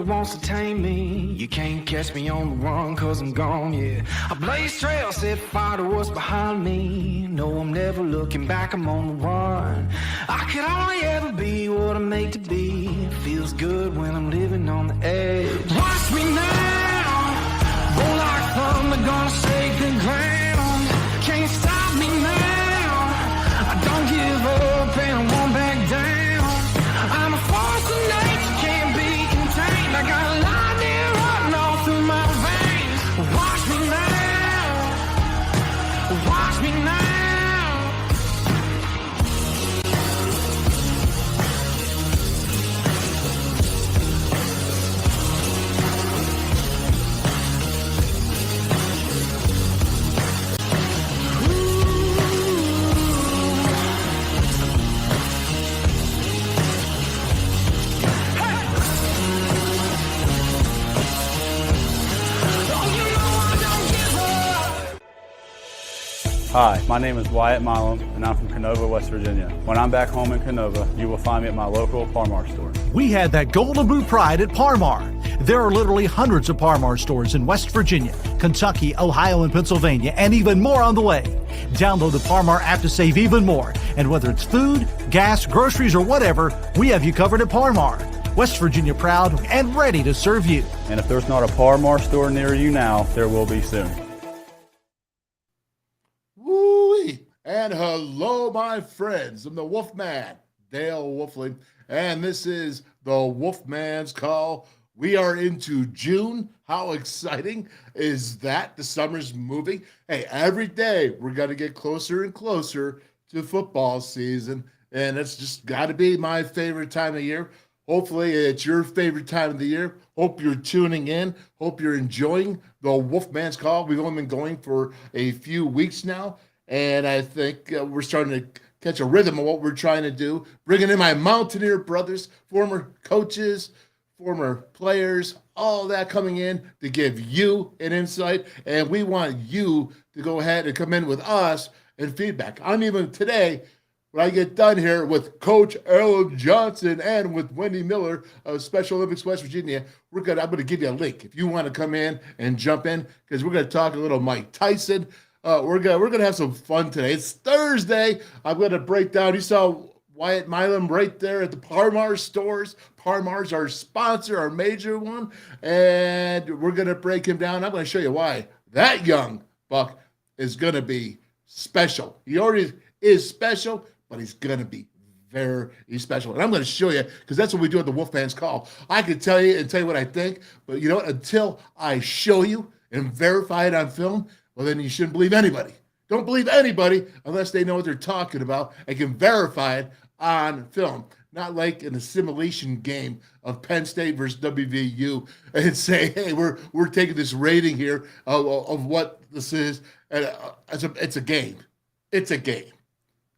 that wants to tame me. You can't catch me on the run, cause I'm gone, yeah. I blaze trails, set fire to what's behind me. No, I'm never looking back, I'm on the run. I could only ever be what I'm made to be. It feels good when I'm living on the edge. Watch me now, roll like thunder, gonna shake the ground. Can't stop me now, I don't give up and I won't back down. I'm a force of nature, can't be contained. I got lightning running all through my veins. Watch me now, watch me now. Hi, my name is Wyatt Milum, and I'm from Canova, West Virginia. When I'm back home in Canova, you will find me at my local Par-Mar store. We had that golden blue pride at Par-Mar. There are literally hundreds of Par-Mar stores in West Virginia, Kentucky, Ohio, and Pennsylvania, and even more on the way. Download the Par-Mar app to save even more. And whether it's food, gas, groceries, or whatever, we have you covered at Par-Mar. West Virginia proud and ready to serve you. And if there's not a Par-Mar store near you now, there will be soon. And hello, my friends. I'm the Wolfman, Dale Wolfling, and this is the WolfMan's Call. We are into June. How exciting is that? The summer's moving. Hey, every day we're going to get closer and closer to football season, and it's just got to be my favorite time of year. Hopefully it's your favorite time of the year. Hope you're tuning in. Hope you're enjoying the WolfMan's Call. We've only been going for a few weeks now. And I think we're starting to catch a rhythm of what we're trying to do. Bringing in my Mountaineer brothers, former coaches, former players, all that coming in to give you an insight. And we want you to go ahead and come in with us and feedback. I'm even today, when I get done here with Coach Allan Johnson and with Wendy Miller of Special Olympics West Virginia, I'm going to give you a link if you want to come in and jump in, because we're going to talk a little Mike Tyson. We're gonna have some fun today. It's Thursday. I'm gonna break down. You saw Wyatt Milum right there at the Par-Mar stores. Par-Mar's our sponsor, our major one, and we're gonna break him down. I'm gonna show you why that young buck is gonna be special. He already is special, but he's gonna be very special. And I'm gonna show you, because that's what we do at the WolfMan's Call. I can tell you what I think, but you know what? Until I show you and verify it on film, well, then you shouldn't believe anybody. Don't believe anybody unless they know what they're talking about and can verify it on film. Not like an assimilation game of Penn State versus WVU and say, hey, we're taking this rating here of what this is. And it's a game. It's a game.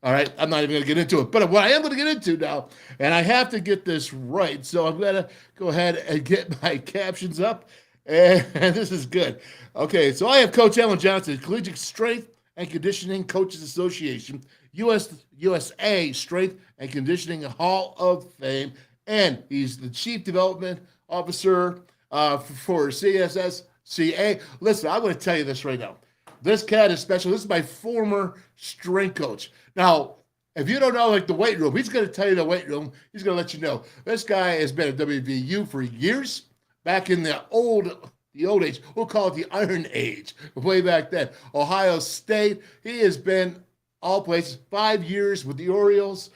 All right? I'm not even going to get into it. But what I am going to get into now, and I have to get this right, so I'm going to go ahead and get my captions up. And this is good. Okay, so I have Coach Allan Johnson, Collegiate Strength and Conditioning Coaches Association, USA Strength and Conditioning Hall of Fame, and he's the Chief Development Officer for CSSCA. Listen, I'm going to tell you this right now. This cat is special. This is my former strength coach. Now, if you don't know, like the weight room, he's going to tell you the weight room. He's going to let you know. This guy has been at WVU for years. Back in the old age, we'll call it the Iron Age, way back then. Ohio State, he has been all places, 5 years with the Orioles,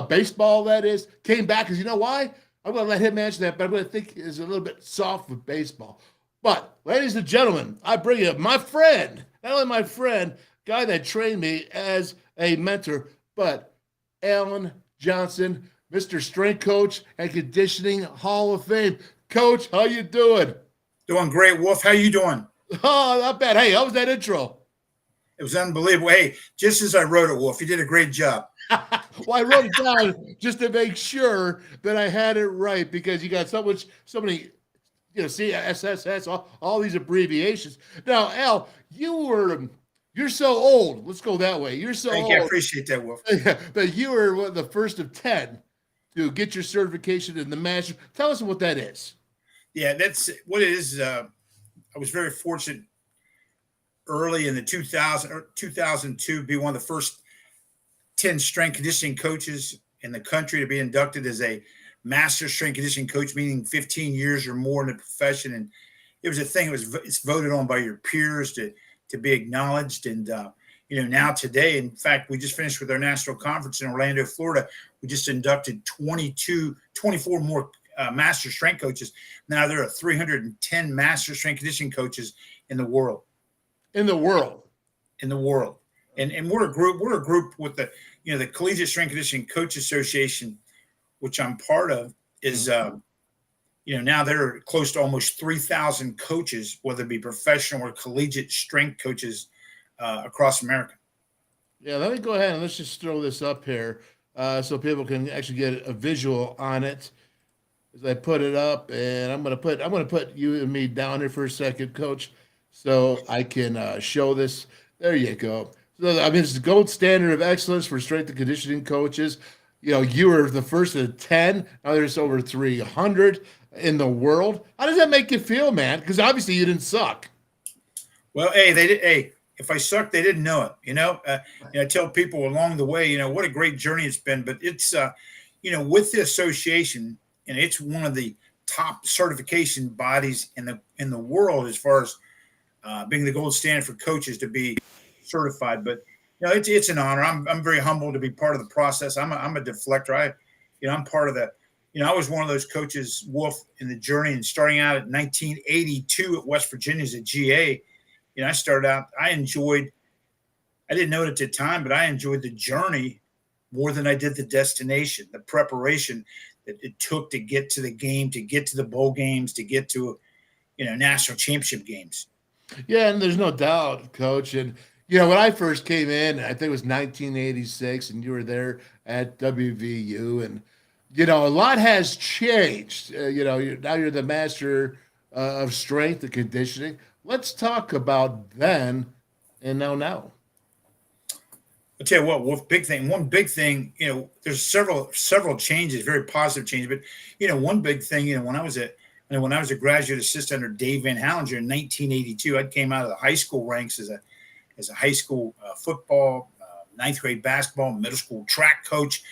baseball that is, came back, because you know why? I'm going to let him answer that, but I'm going to think is a little bit soft with baseball. But, ladies and gentlemen, I bring you my friend, not only my friend, guy that trained me as a mentor, but Allan Johnson, Mr. Strength Coach and Conditioning Hall of Fame. Coach, how you doing? Doing great, Wolf. How you doing? Oh, not bad. Hey, how was that intro? It was unbelievable. Hey, just as I wrote it, Wolf, you did a great job. Well, I wrote it down just to make sure that I had it right, because you got so many, CSSS, all these abbreviations. Now, Al, you're so old. Let's go that way. You're so Thank old. you. I appreciate that, Wolf. But you were the first of 10 to get your certification in the master. Tell us what that is. Yeah, that's what it is. I was very fortunate early in the 2002 be one of the first 10 strength conditioning coaches in the country to be inducted as a master strength conditioning coach, meaning 15 years or more in the profession. And it was a thing. It's voted on by your peers to be acknowledged. And now today, in fact, we just finished with our national conference in Orlando, Florida. We just inducted 24 more master strength coaches. Now there are 310 master strength conditioning coaches in the world. In the world. And we're a group with the Collegiate Strength Conditioning Coach Association, which I'm part of, is now there are close to almost 3,000 coaches, whether it be professional or collegiate strength coaches across America. Yeah, let me go ahead and let's just throw this up here so people can actually get a visual on it. As I put it up, and I'm gonna put you and me down here for a second, Coach, so I can show this. There you go. So I mean, it's the gold standard of excellence for strength and conditioning coaches. You were the first of 10. Now there's over 300 in the world. How does that make you feel, man? Because obviously you didn't suck. Well, hey, they did. Hey, if I sucked, they didn't know it. I tell people along the way, what a great journey it's been. But it's, with the association, and it's one of the top certification bodies in the world as far as being the gold standard for coaches to be certified. But it's an honor. I'm very humbled to be part of the process. I'm a deflector. I'm part of the. I was one of those coaches, Wolf, in the journey, and starting out at 1982 at West Virginia as a GA. I started out. I didn't know it at the time, but I enjoyed the journey more than I did the destination, the preparation that it took to get to the game, to get to the bowl games, to get to, national championship games. Yeah, and there's no doubt, Coach. And when I first came in, I think it was 1986, and you were there at WVU, and a lot has changed. Now you're the master of strength and conditioning. Let's talk about then and now. I'll tell you what, Wolf, one big thing, there's several changes, very positive changes, but one big thing, when I was a graduate assistant under Dave Van Hallinger in 1982, I came out of the high school ranks as a high school football, ninth grade basketball, middle school track coach,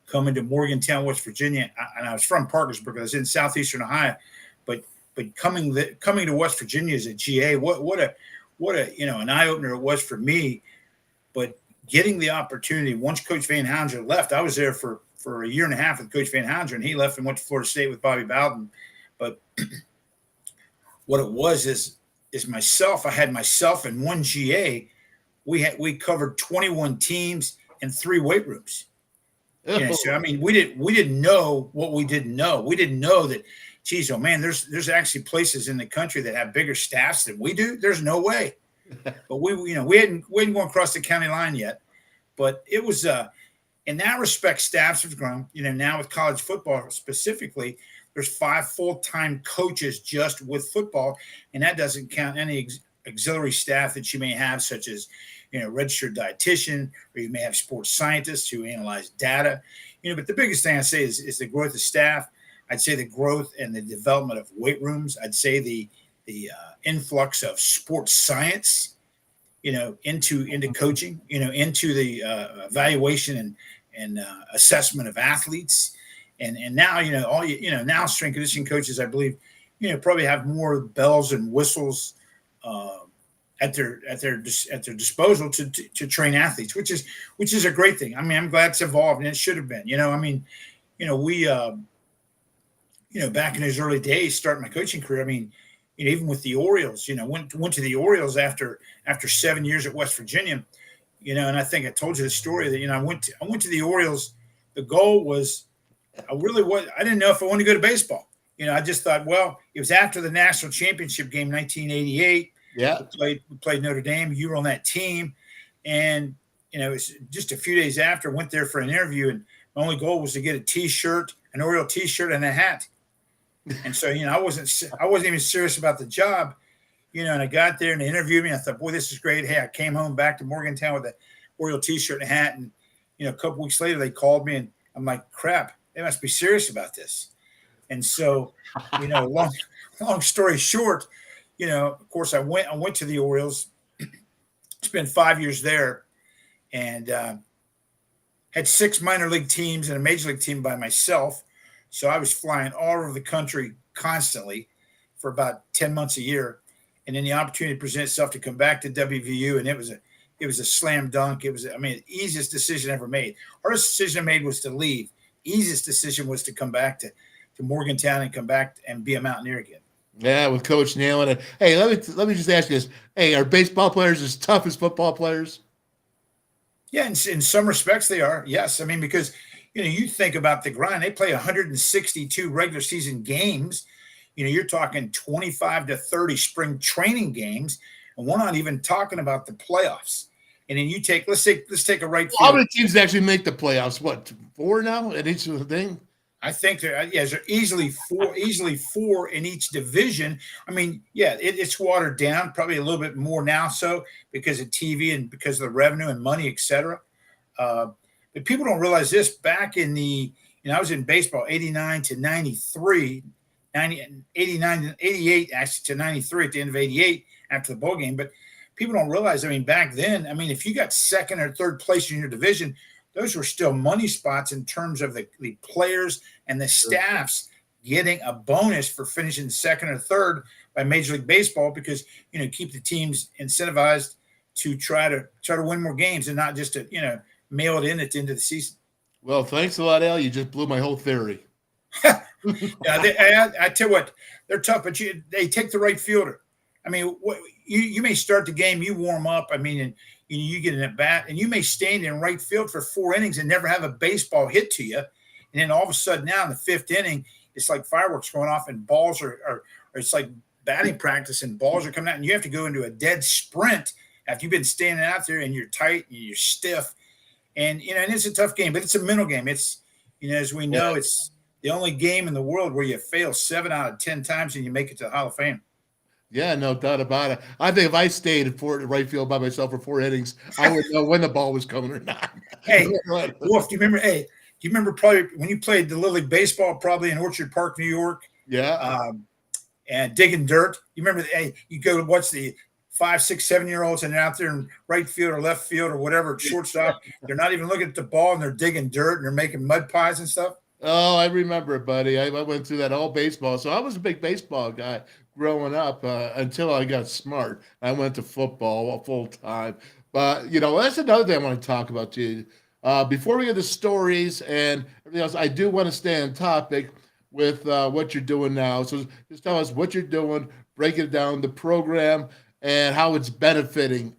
coming to Morgantown, West Virginia, and I was from Parkersburg. I was in southeastern Ohio, but coming to West Virginia as a GA, what a an eye opener it was for me. But getting the opportunity, once Coach Van Hallinger left, I was there for a year and a half with Coach Van Hallinger, and he left and went to Florida State with Bobby Bowden. But what it was is myself. I had myself and one GA. We covered 21 teams and 3 weight rooms. So I mean, we didn't know what we didn't know. We didn't know that. Geez, oh man, there's actually places in the country that have bigger staffs than we do. There's no way. But we hadn't gone across the county line yet. But it was in that respect, staffs have grown. Now with college football specifically, there's 5 full-time coaches just with football, and that doesn't count any auxiliary staff that you may have, such as registered dietitian, or you may have sports scientists who analyze data. But the biggest thing I say is the growth of staff. I'd say the growth and the development of weight rooms. I'd say the influx of sports science, into coaching, into the evaluation and assessment of athletes. And now, now strength conditioning coaches, I believe, probably have more bells and whistles at their disposal to train athletes, which is a great thing. I mean, I'm glad it's evolved, and it should have been. We back in those early days, starting my coaching career, I mean, even with the Orioles, went to the Orioles after 7 years at West Virginia, and I think I told you the story that I went to the Orioles. The goal was I didn't know if I wanted to go to baseball. I just thought, well, it was after the national championship game, 1988. Yeah, we played Notre Dame. You were on that team, and it was just a few days after. Went there for an interview, and my only goal was to get a T-shirt, an Oriole T-shirt, and a hat. And so, I wasn't even serious about the job, and I got there and they interviewed me. I thought, boy, this is great. Hey, I came home back to Morgantown with an Oriole T-shirt and a hat, and a couple weeks later they called me, and I'm like, crap, they must be serious about this. And so, long story short, of course, I went to the Orioles, spent 5 years there, and had 6 minor league teams and a major league team by myself. So I was flying all over the country constantly for about 10 months a year. And then the opportunity presented itself to come back to WVU, and it was a slam dunk. It was, the easiest decision ever made. Hardest decision I made was to leave. Easiest decision was to come back to Morgantown and come back and be a Mountaineer again. Yeah, with Coach nailing it. Hey, let me just ask you this. Hey, are baseball players as tough as football players? Yeah, in some respects they are. Yes, because you think about the grind. They play 162 regular season games. You're talking 25 to 30 spring training games, and we're not even talking about the playoffs. And then let's take a right field. How many teams actually make the playoffs? What, 4 now at each thing? I think there's easily four in each division. It's watered down, probably a little bit more now, so because of TV and because of the revenue and money, et cetera. But people don't realize this. Back in I was in baseball 89 to 93, 89 88 actually to 93 at the end of 88 after the bowl game. But people don't realize, back then, if you got second or third place in your division, those were still money spots in terms of the players and the staffs getting a bonus for finishing second or third by Major League Baseball, because keep the teams incentivized to try to win more games and not just to mail it in at the end of the season. Well, thanks a lot, Al. You just blew my whole theory. Yeah, I tell you what, they're tough, but they take the right fielder. You may start the game, you warm up, and you get an at bat, and you may stand in right field for 4 innings and never have a baseball hit to you. And then all of a sudden now in the 5th inning, it's like fireworks going off and balls are it's like batting practice and balls are coming out, and you have to go into a dead sprint after you've been standing out there and you're tight and you're stiff. And, and it's a tough game, but it's a mental game. It's, as we know, it's the only game in the world where you fail 7 out of 10 times and you make it to the Hall of Fame. Yeah, no doubt about it. I think if I stayed in right field by myself for 4 innings, I would know when the ball was coming or not. Hey, Wolf, do you remember probably when you played the Little League Baseball probably in Orchard Park, New York? Yeah. And digging dirt. You remember, you go to watch the 5, 6, 7-year-olds and they're out there in right field or left field or whatever, shortstop. They're not even looking at the ball and they're digging dirt and they're making mud pies and stuff. Oh, I remember it, buddy. I went through that all baseball. So I was a big baseball guy growing up until I got smart. I went to football full time. But, that's another thing I want to talk about to you. Before we get to stories and everything else, I do want to stay on topic with what you're doing now. So just tell us what you're doing, break it down, the program, and how it's benefiting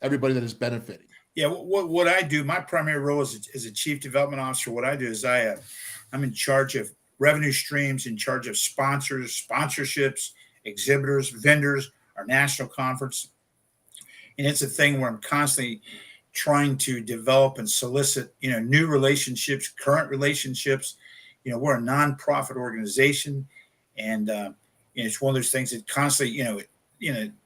everybody that is benefiting. Yeah, what I do, my primary role as a chief development officer, what I do is I'm in charge of revenue streams, in charge of sponsors, sponsorships, exhibitors, vendors, our national conference. And it's a thing where I'm constantly trying to develop and solicit, new relationships, current relationships. We're a nonprofit organization, and it's one of those things that constantly,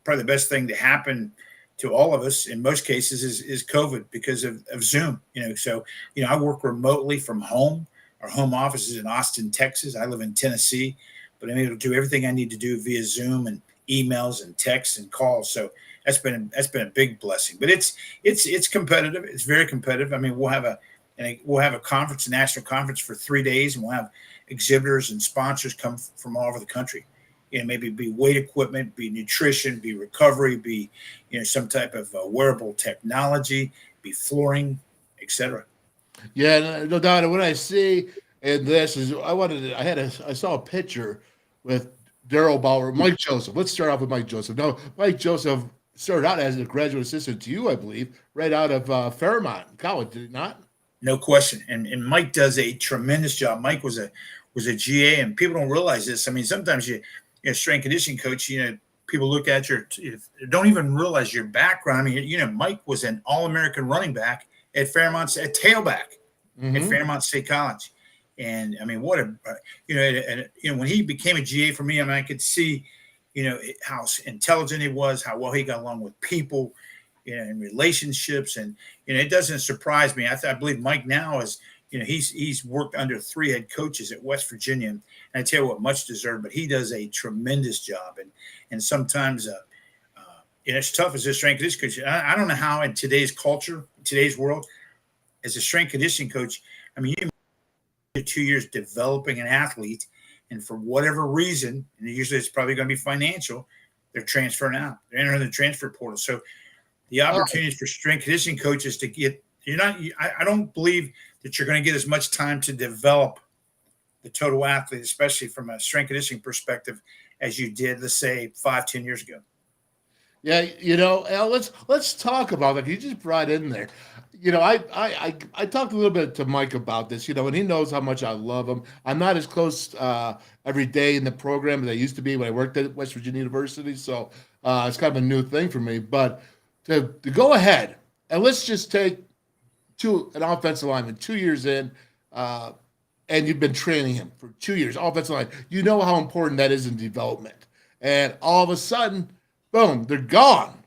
probably the best thing to happen to all of us in most cases is COVID because of Zoom. So I work remotely from home. Our home office is in Austin, Texas. I live in Tennessee, but I'm able to do everything I need to do via Zoom and emails and texts and calls. So that's been a big blessing. But it's competitive. It's very competitive. We'll have a conference, a national conference for 3 days, and we'll have exhibitors and sponsors come from all over the country. Maybe be weight equipment, be nutrition, be recovery, be some type of wearable technology, be flooring, etc. Yeah, no doubt. What I see in this is I saw a picture with Daryl Bauer, Mike Joseph. Let's start off with Mike Joseph. Now, Mike Joseph started out as a graduate assistant to you, I believe, right out of Fairmont College, did he not? No question. And Mike does a tremendous job. Mike was a GA, and people don't realize this. Sometimes strength conditioning coach, people look at don't even realize your background. Mike was an All-American running back at Fairmont, at tailback at Fairmont State College. And what when he became a GA for me, I could see, how intelligent he was, how well he got along with people, in relationships. And, it doesn't surprise me. I believe Mike now is, he's worked under 3 head coaches at West Virginia, and I tell you what, much deserved. But he does a tremendous job, and sometimes it's tough as a strength conditioning coach. I don't know how in today's culture, today's world, as a strength conditioning coach, I mean, you 2 years developing an athlete, and for whatever reason, and usually it's probably going to be financial, they're transferring out. They're entering the transfer portal. So the opportunities for strength conditioning coaches to get I don't believe that you're going to get as much time to develop the total athlete, especially from a strength conditioning perspective, as you did, let's say, 5-10 years ago. Yeah, Al, let's talk about that. You just brought in there. I talked a little bit to Mike about this, and he knows how much I love him. I'm not as close every day in the program as I used to be when I worked at West Virginia University, so it's kind of a new thing for me. But to go ahead, and let's just take an offensive lineman 2 years in, and you've been training him for 2 years, offensive line. You know how important that is in development. And all of a sudden, boom, they're gone.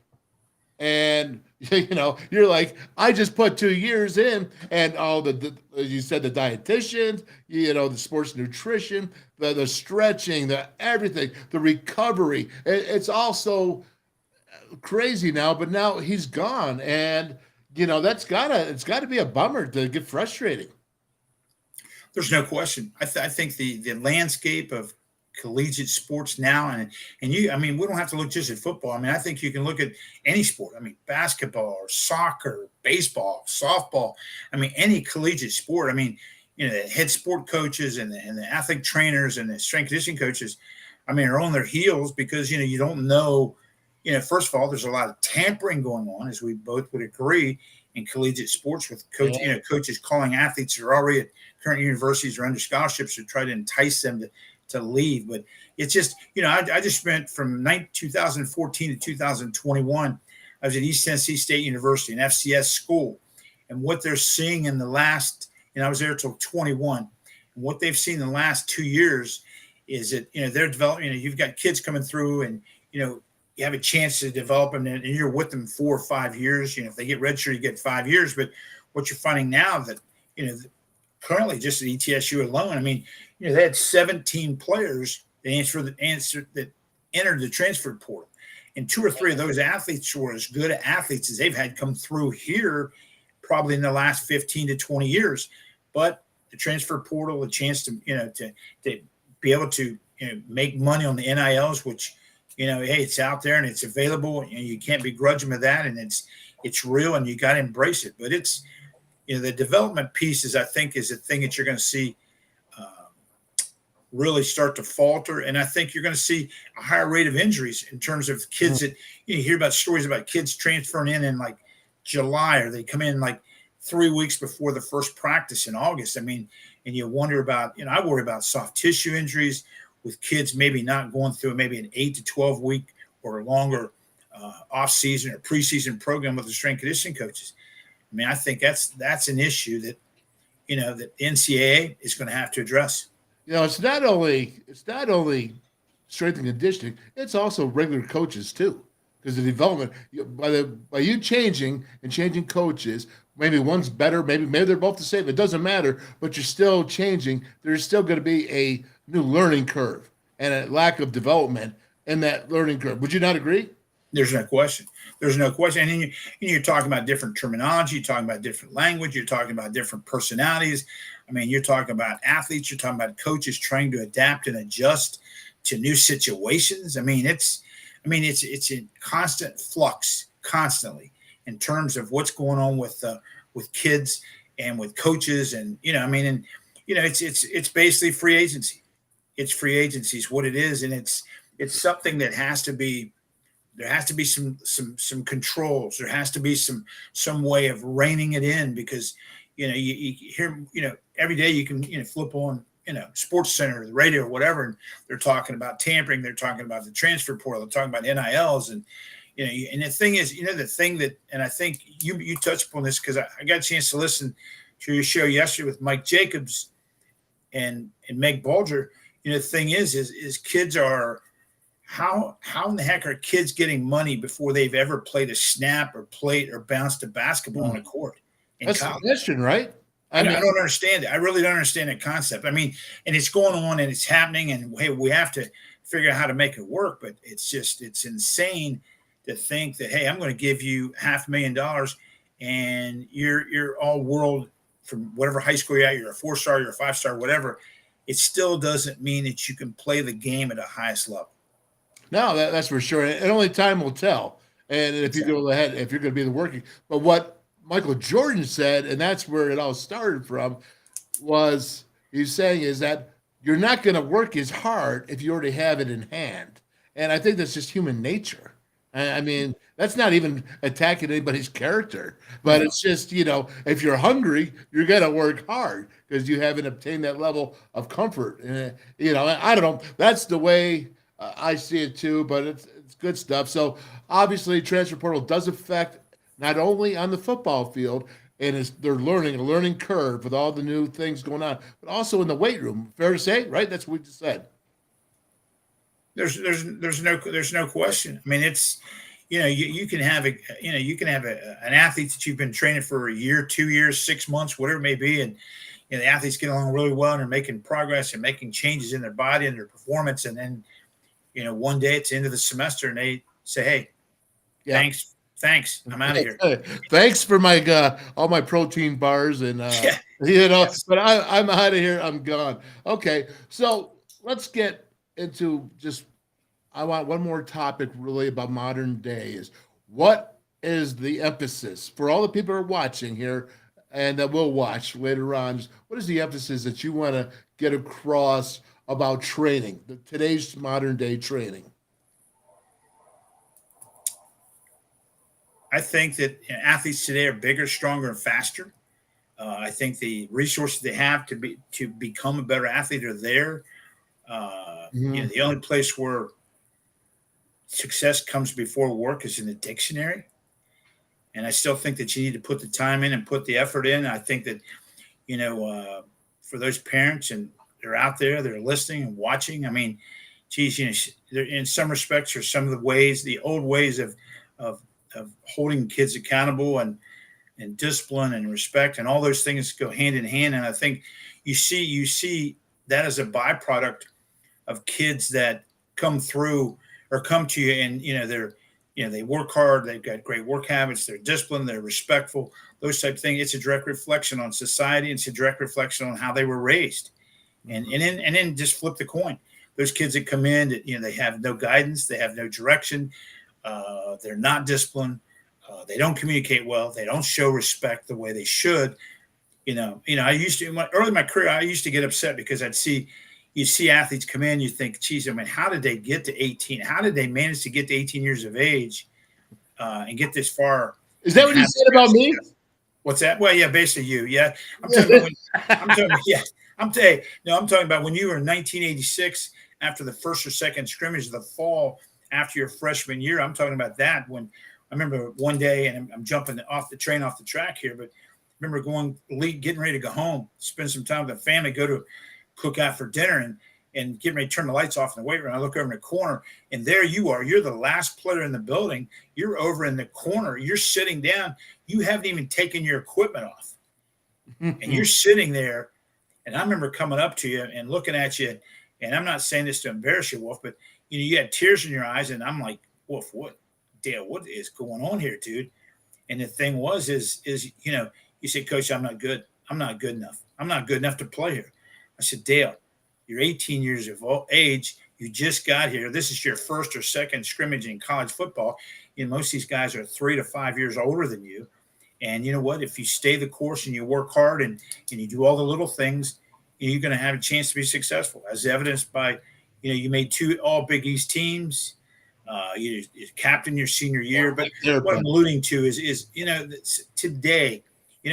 And, you're like, I just put 2 years in, and all you said, the dietitians, the sports nutrition, the stretching, the everything, the recovery. It's also crazy now, but now he's gone. And, it's gotta be a bummer to get frustrating. There's no question. I think the landscape of collegiate sports now, and we don't have to look just at football. I mean, I think you can look at any sport. I mean, basketball or soccer, baseball, softball. I mean, any collegiate sport. I mean, the head sport coaches and the athlete trainers and the strength conditioning coaches, are on their heels because, you don't know, first of all, there's a lot of tampering going on, as we both would agree, in collegiate sports with coaches calling athletes who are already at current universities or under scholarships to try to entice them to leave. But it's just, I just spent from 2014 to 2021, I was at East Tennessee State University, an FCS school, and what they're seeing in the last, I was there till 21, and what they've seen in the last 2 years is that, they're developing, you've got kids coming through and, you have a chance to develop them and you're with them 4 or 5 years. If they get redshirted, you get 5 years. But what you're finding now that, currently just at ETSU alone, they had 17 players that entered the transfer portal. And 2 or 3 of those athletes were as good athletes as they've had come through here probably in the last 15 to 20 years. But the transfer portal, a chance to be able to make money on the NILs, which, hey, it's out there and it's available, and you can't begrudge them of that, and it's real, and you got to embrace it. But it's, the development pieces, I think, is a thing that you're going to see really start to falter, and I think you're going to see a higher rate of injuries in terms of kids that you hear about stories about kids transferring in like July, or they come in like 3 weeks before the first practice in August. And you wonder about, I worry about soft tissue injuries with kids maybe not going through maybe an 8 to 12 week or longer off-season or preseason program with the strength conditioning coaches. I think that's an issue that, that the NCAA is going to have to address. It's not only strength and conditioning, it's also regular coaches too. Because the development, by you changing coaches, maybe one's better, maybe they're both the same. It doesn't matter, but you're still changing. There's still going to be a new learning curve and a lack of development in that learning curve. Would you not agree? There's no question. And then you're talking about different terminology. You're talking about different language. You're talking about different personalities. You're talking about athletes. You're talking about coaches trying to adapt and adjust to new situations. It's in constant flux, constantly, in terms of what's going on with kids and with coaches, and it's basically free agency. It's free agency is what it is, and it's something that has to be. There has to be some controls. There has to be some way of reining it in, because you hear every day you can flip on Sports Center or the radio or whatever, and they're talking about tampering. They're talking about the transfer portal. They're talking about NILs, and and the thing is, the thing that, and I think you touched upon this because I got a chance to listen to your show yesterday with Mike Jacobs and Meg Bulger. The thing is kids are. How in the heck are kids getting money before they've ever played a snap or played or bounced a basketball on a court? That's the question, right? I don't understand it. I really don't understand the concept. I mean, and it's going on and it's happening, and hey, we have to figure out how to make it work. But it's insane to think that, hey, I'm going to give you $500,000 and you're all world from whatever high school you're at, you're a 4-star, you're a 5-star, whatever. It still doesn't mean that you can play the game at the highest level. No, that's for sure. And only time will tell. And if you go ahead, if you're going to be the working, but what Michael Jordan said, and that's where it all started from, was he's saying is that you're not going to work as hard if you already have it in hand. And I think that's just human nature. I mean, that's not even attacking anybody's character, but it's just, if you're hungry, you're going to work hard because you haven't obtained that level of comfort. And, I don't know. That's the way I see it too, but it's good stuff. So obviously transfer portal does affect not only on the football field, and they're learning a learning curve with all the new things going on, but also in the weight room. Fair to say, right? That's what we just said. There's no question. I mean, it's, you can have an athlete that you've been training for a year, 2 years, 6 months, whatever it may be, and the athletes get along really well and they're making progress and making changes in their body and their performance, and then one day it's the end of the semester and they say, hey, thanks, I'm out of here. Thanks for my all my protein bars and Yes. But I'm out of here. I'm gone. Okay, so let's get into I want one more topic really about modern day is what is the emphasis for all the people who are watching here and that will watch later on. What is the emphasis that you want to get across about training, today's modern day training? I think that athletes today are bigger, stronger, and faster. I think the resources they have to become a better athlete are there. The only place where success comes before work is in the dictionary. And I still think that you need to put the time in and put the effort in. I think that, for those parents and they're out there, they're listening and watching. I mean, geez, in some respects are some of the old ways of holding kids accountable and discipline and respect and all those things go hand in hand. And I think you see that as a byproduct of kids that come through or come to you and, they work hard. They've got great work habits. They're disciplined. They're respectful, those type of things. It's a direct reflection on society. It's a direct reflection on how they were raised. And then just flip the coin. Those kids that come in, they have no guidance. They have no direction. They're not disciplined. They don't communicate well. They don't show respect the way they should. I used to, early in my career, I used to get upset because you see athletes come in, you think, geez, I mean, how did they get to 18? How did they manage to get to 18 years of age and get this far? Is that what you said about me? What's that? Well, yeah, basically you. Yeah. I'm talking about when you were in 1986 after the first or second scrimmage of the fall after your freshman year. I'm talking about that when I remember one day, and I'm jumping off the track here, but I remember getting ready to go home, spend some time with the family, go to cook out for dinner and getting ready to turn the lights off in the weight room. I look over in the corner and there you are. You're the last player in the building. You're over in the corner. You're sitting down. You haven't even taken your equipment off. And you're sitting there. And I remember coming up to you and looking at you. And I'm not saying this to embarrass you, Wolf, but you had tears in your eyes. And I'm like, Wolf, what is going on here, dude? And the thing is you said, Coach, I'm not good. I'm not good enough. I'm not good enough to play here. I said, Dale, you're 18 years of age. You just got here. This is your first or second scrimmage in college football. Most of these guys are 3 to 5 years older than you. And you know what? If you stay the course and you work hard and you do all the little things, you're going to have a chance to be successful, as evidenced by, you made 2 all Big East teams. You captained your senior year. But what I'm alluding to is today,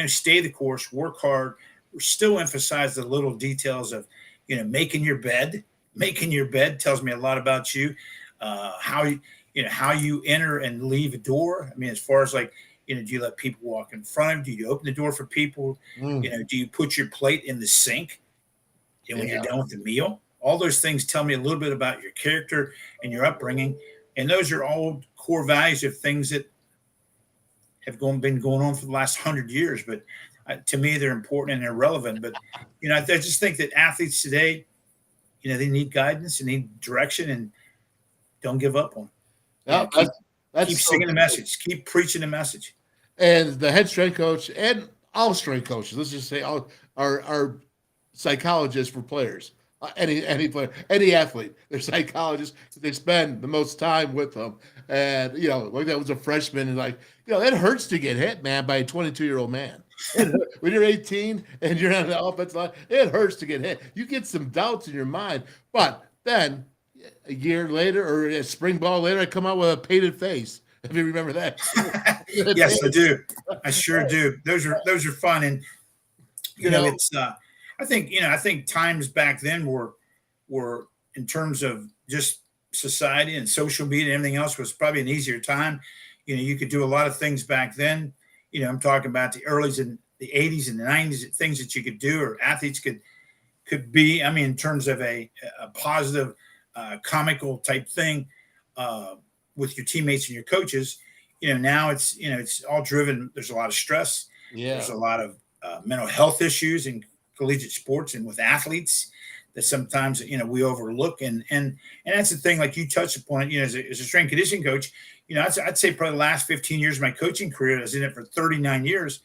stay the course, work hard. We still emphasize the little details of, making your bed. Making your bed tells me a lot about you. How you enter and leave a door. I mean, as far as do you let people walk in front of you? Do you open the door for people? Do you put your plate in the sink? When you're done with the meal? All those things tell me a little bit about your character and your upbringing. And those are all core values of things that have been going on for the last 100 years. But To me, they're important and they're relevant. But, I just think that athletes today, they need guidance and need direction, and don't give up on them. Keep singing the message. Keep preaching the message. And the head strength coach and all strength coaches, let's just say, all are psychologists for players. Any player, any athlete, they're psychologists. They spend the most time with them. And, like that was a freshman, and it hurts to get hit, man, by a 22-year-old man. When you're 18 and you're on the offensive line, it hurts to get hit. You get some doubts in your mind. But then a year later or a spring ball later, I come out with a painted face. If you remember that. Yes, I do. I sure do. Those are fun. And, it's I think times back then were in terms of just society and social media and everything else was probably an easier time. You could do a lot of things back then. I'm talking about the earlys and the 80s and the 90s, things that you could do or athletes could be. I mean, in terms of a positive, comical type thing with your teammates and your coaches. Now it's all driven. There's a lot of stress. Yeah. There's a lot of mental health issues in collegiate sports and with athletes that sometimes we overlook, and that's the thing. Like you touched upon it, as a strength conditioning coach, I'd say probably the last 15 years of my coaching career, I was in it for 39 years.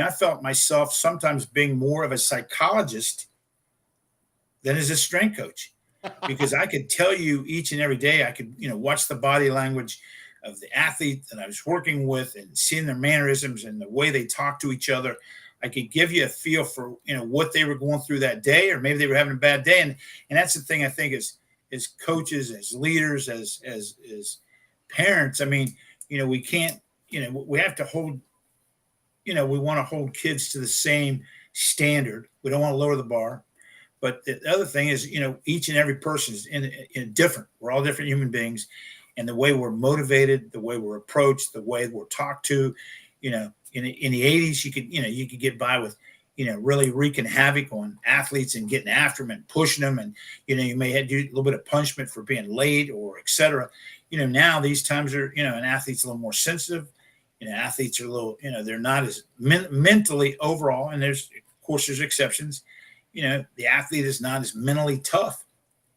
I felt myself sometimes being more of a psychologist than as a strength coach, because I could tell you each and every day. I could watch the body language of the athlete that I was working with and seeing their mannerisms and the way they talk to each other. I could give you a feel for, what they were going through that day, or maybe they were having a bad day. And that's the thing I think as coaches, as leaders, as parents. I mean, we can't, we have to hold, we want to hold kids to the same standard. We don't want to lower the bar. But the other thing is, each and every person is in different. We're all different human beings. And the way we're motivated, the way we're approached, the way we're talked to, in the 80s, you could get by with, really wreaking havoc on athletes and getting after them and pushing them. And, you may have to do a little bit of punishment for being late or et cetera. Now these times are, an athlete's a little more sensitive. Athletes are a little, they're not as mentally overall. And there's exceptions. The athlete is not as mentally tough,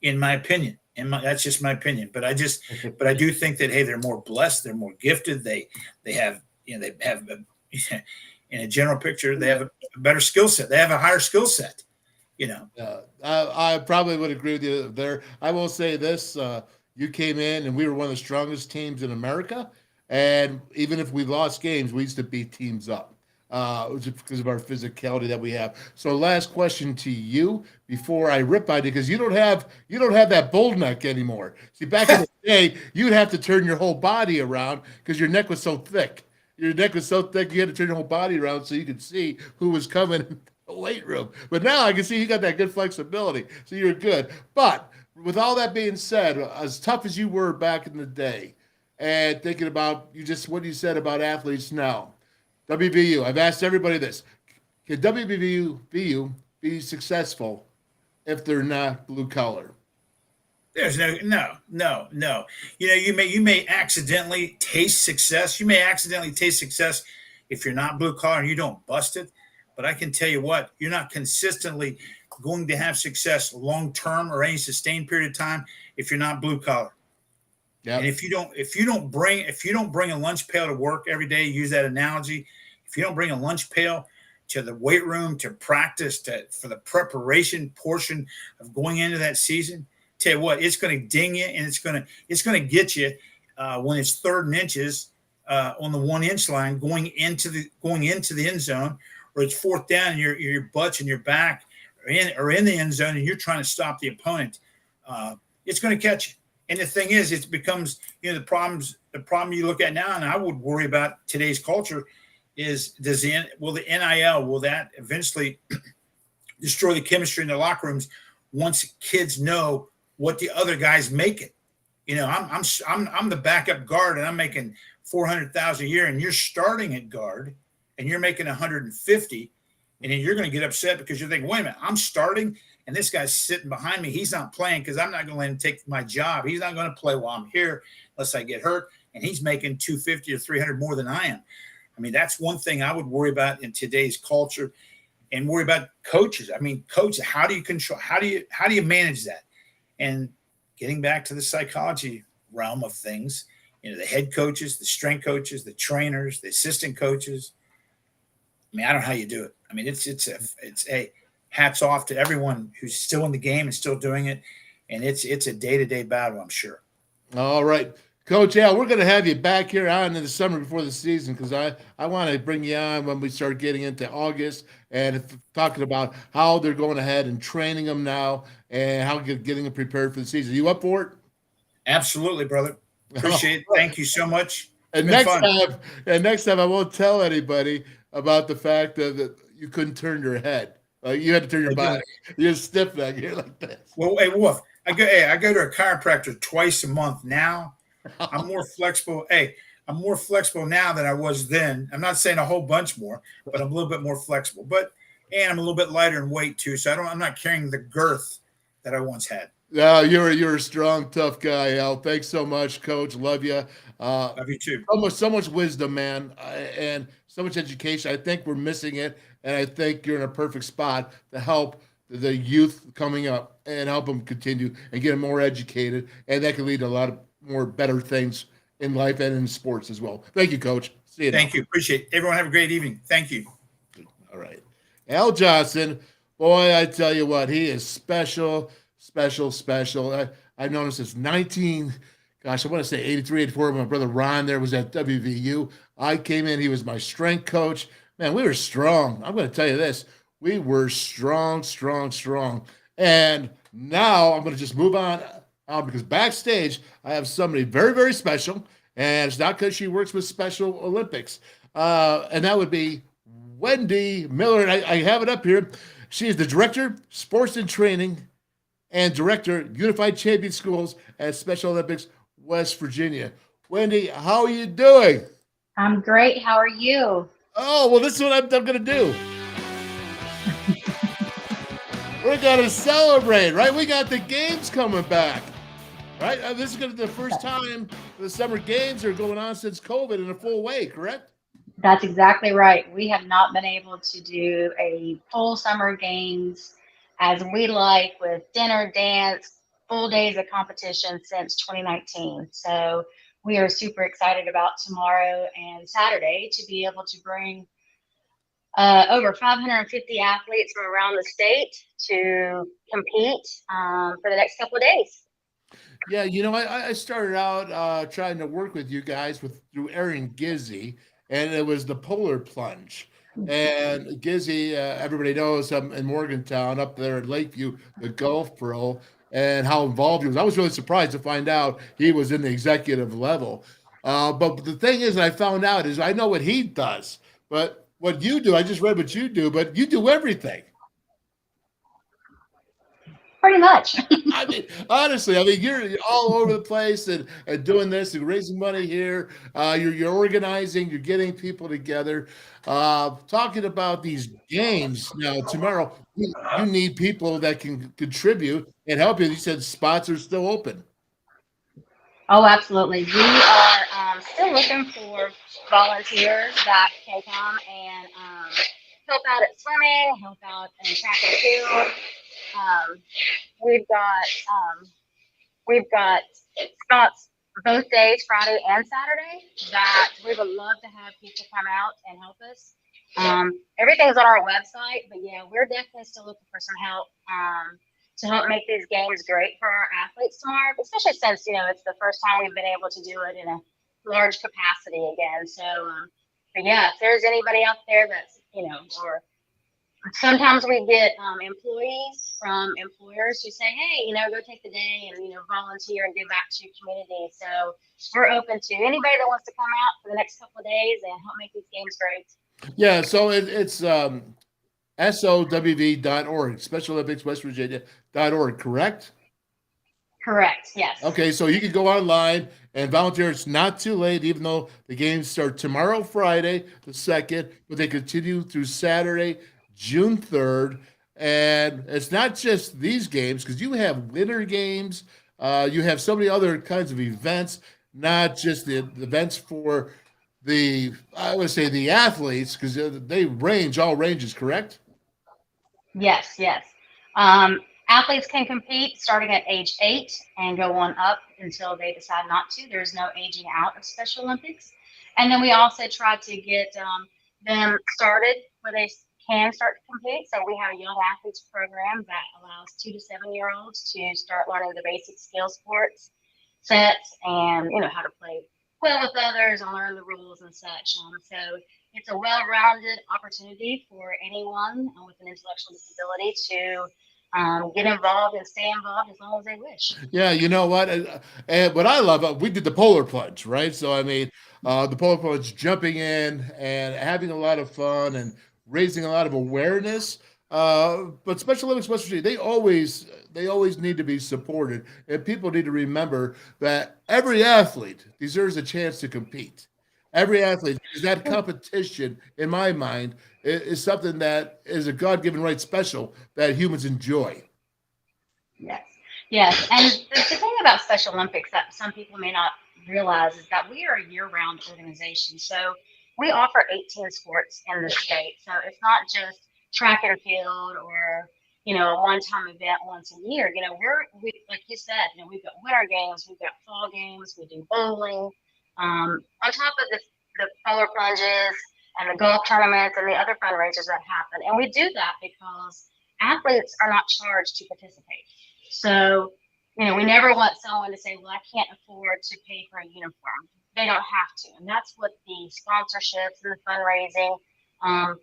in my opinion. That's just my opinion. But I do think that, hey, they're more blessed. They're more gifted. They have, in a general picture, they have a better skill set. They have a higher skill set, I probably would agree with you there. I will say this, you came in and we were one of the strongest teams in America. And even if we lost games, we used to beat teams up because of our physicality that we have. So last question to you before I rip on you, because you don't have that bull neck anymore. See, back in the day, you'd have to turn your whole body around because your neck was so thick. Your neck was so thick, you had to turn your whole body around so you could see who was coming in the weight room. But now I can see you got that good flexibility, so you're good. But with all that being said, as tough as you were back in the day, and thinking about what you said about athletes now, WVU, I've asked everybody this. Can WVU be successful if they're not blue collar? There's no. You may accidentally taste success. You may accidentally taste success if you're not blue collar and you don't bust it. But I can tell you what, you're not consistently going to have success long term or any sustained period of time if you're not blue collar. Yep. And if you don't bring a lunch pail to work every day, use that analogy. If you don't bring a lunch pail to the weight room, to practice, for the preparation portion of going into that season, tell you what, it's going to ding you, and it's going to get you when it's 3rd and inches on the 1-inch line going into the end zone, or it's 4th down and your butts and your back are in the end zone and you're trying to stop the opponent. It's going to catch you. And the thing is, it becomes the problem you look at now, and I would worry about today's culture is will the NIL will that eventually destroy the chemistry in the locker rooms once kids know what the other guy's making? I'm the backup guard and I'm making $400,000 a year, and you're starting at guard and you're making 150, and then you're going to get upset because you're thinking, wait a minute, I'm starting and this guy's sitting behind me. He's not playing because I'm not going to let him take my job. He's not going to play while I'm here unless I get hurt, and he's making 250 or 300 more than I am. I mean, that's one thing I would worry about in today's culture, and worry about coaches. I mean, coaches, how do you control, how do you manage that? And getting back to the psychology realm of things, you know, the head coaches, the strength coaches, the trainers, the assistant coaches. I mean, I don't know how you do it. I mean, it's a hats off to everyone who's still in the game and still doing it. And it's a day-to-day battle, I'm sure. All right. Coach Al, we're going to have you back here on in the summer before the season, because I want to bring you on when we start getting into August and talking about how they're going ahead and training them now and how getting them prepared for the season. You up for it? Absolutely, brother. Appreciate it. Thank you so much. And next time, I won't tell anybody about the fact that you couldn't turn your head. You had to turn your body. You're stiff neck. You're like this. Well, hey, Wolf, I go to a chiropractor twice a month now. I'm more flexible. Hey, I'm more flexible now than I was then. I'm not saying a whole bunch more, but I'm a little bit more flexible. And I'm a little bit lighter in weight too, so I'm not carrying the girth that I once had. Yeah, you're a strong, tough guy, Al. Thanks so much, Coach. Love you. Love you too. So much wisdom, man, and so much education. I think we're missing it, and I think you're in a perfect spot to help the youth coming up and help them continue and get them more educated, and that can lead to a lot of more better things in life and in sports as well. Thank you, Coach. See you. Thank you. Appreciate it. Everyone have a great evening. Thank you. All right. Al Johnson, boy, I tell you what, he is special. I've known him since I want to say 83, 84. My brother Ron there was at WVU. I came in, he was my strength coach. Man, we were strong. I'm going to tell you this. We were strong. And now I'm going to just move on. Because backstage, I have somebody very, very special, and it's not because she works with Special Olympics. And that would be Wendy Miller. And I have it up here. She is the Director, Sports and Training, and Director, Unified Champion Schools at Special Olympics, West Virginia. Wendy, how are you doing? I'm great. How are you? Oh, well, this is what I'm going to do. We're going to celebrate, right? We got the games coming back. Right? This is going to be the first time the summer games are going on since COVID in a full way, correct? That's exactly right. We have not been able to do a full summer games as we like, with dinner, dance, full days of competition since 2019. So we are super excited about tomorrow and Saturday to be able to bring over 550 athletes from around the state to compete for the next couple of days. Yeah, you know, I started out trying to work with you guys through Aaron Gizzy, and it was the polar plunge. And Gizzy, everybody knows him in Morgantown up there at Lakeview, the golf pro, and how involved he was. I was really surprised to find out he was in the executive level. But the thing is, I found out is I know what he does, but what you do, I just read what you do, but you do everything. Pretty much. I mean, honestly, you're all over the place and doing this and raising money here. You're organizing, you're getting people together. Talking about these games now tomorrow, you need people that can contribute and help you. You said spots are still open. Oh, absolutely. We are still looking for volunteers that can come and help out at swimming, help out in track and field. We've got spots both days, Friday and Saturday, that we would love to have people come out and help us. Everything's on our website, but yeah, we're definitely still looking for some help to help make these games great for our athletes tomorrow, especially since, it's the first time we've been able to do it in a large capacity again. So, but yeah, if there's anybody out there that's, or sometimes we get employees from employers who say, hey, go take the day and, volunteer and give back to your community. So we're open to anybody that wants to come out for the next couple of days and help make these games great. Yeah, so it's SOWV.org, Special Olympics West Virginia.org, correct? Correct, yes. Okay, so you can go online and volunteer. It's not too late, even though the games start tomorrow, Friday, the 2nd, but they continue through Saturday, June 3rd. And it's not just these games, because you have winter games. You have so many other kinds of events, not just the events for I would say the athletes, because they range all ranges, correct? Yes, yes. Athletes can compete starting at age 8 and go on up until they decide not to. There's no aging out of Special Olympics. And then we also try to get them started where they can start to compete. So we have a young athletes program that allows 2 to 7-year-olds to start learning the basic skill sports sets and how to play well with others and learn the rules and such. So it's a well-rounded opportunity for anyone with an intellectual disability to get involved and stay involved as long as they wish. Yeah, you know what? And what I love, we did the polar plunge, right? So, I mean, the polar plunge, jumping in and having a lot of fun and raising a lot of awareness. But Special Olympics West Virginia, they always need to be supported. And people need to remember that every athlete deserves a chance to compete. Every athlete, because that competition, in my mind, is something that is a God-given right special that humans enjoy. Yes, yes. And the thing about Special Olympics that some people may not realize is that we are a year-round organization. So we offer 18 sports in the state. So it's not just track and field or a one-time event once a year. We like you said, we've got winter games, we've got fall games, we do bowling. On top of the polar plunges and the golf tournaments and the other fundraisers that happen. And we do that because athletes are not charged to participate. So, we never want someone to say, well, I can't afford to pay for a uniform. They don't have to. And that's what the sponsorships and the fundraising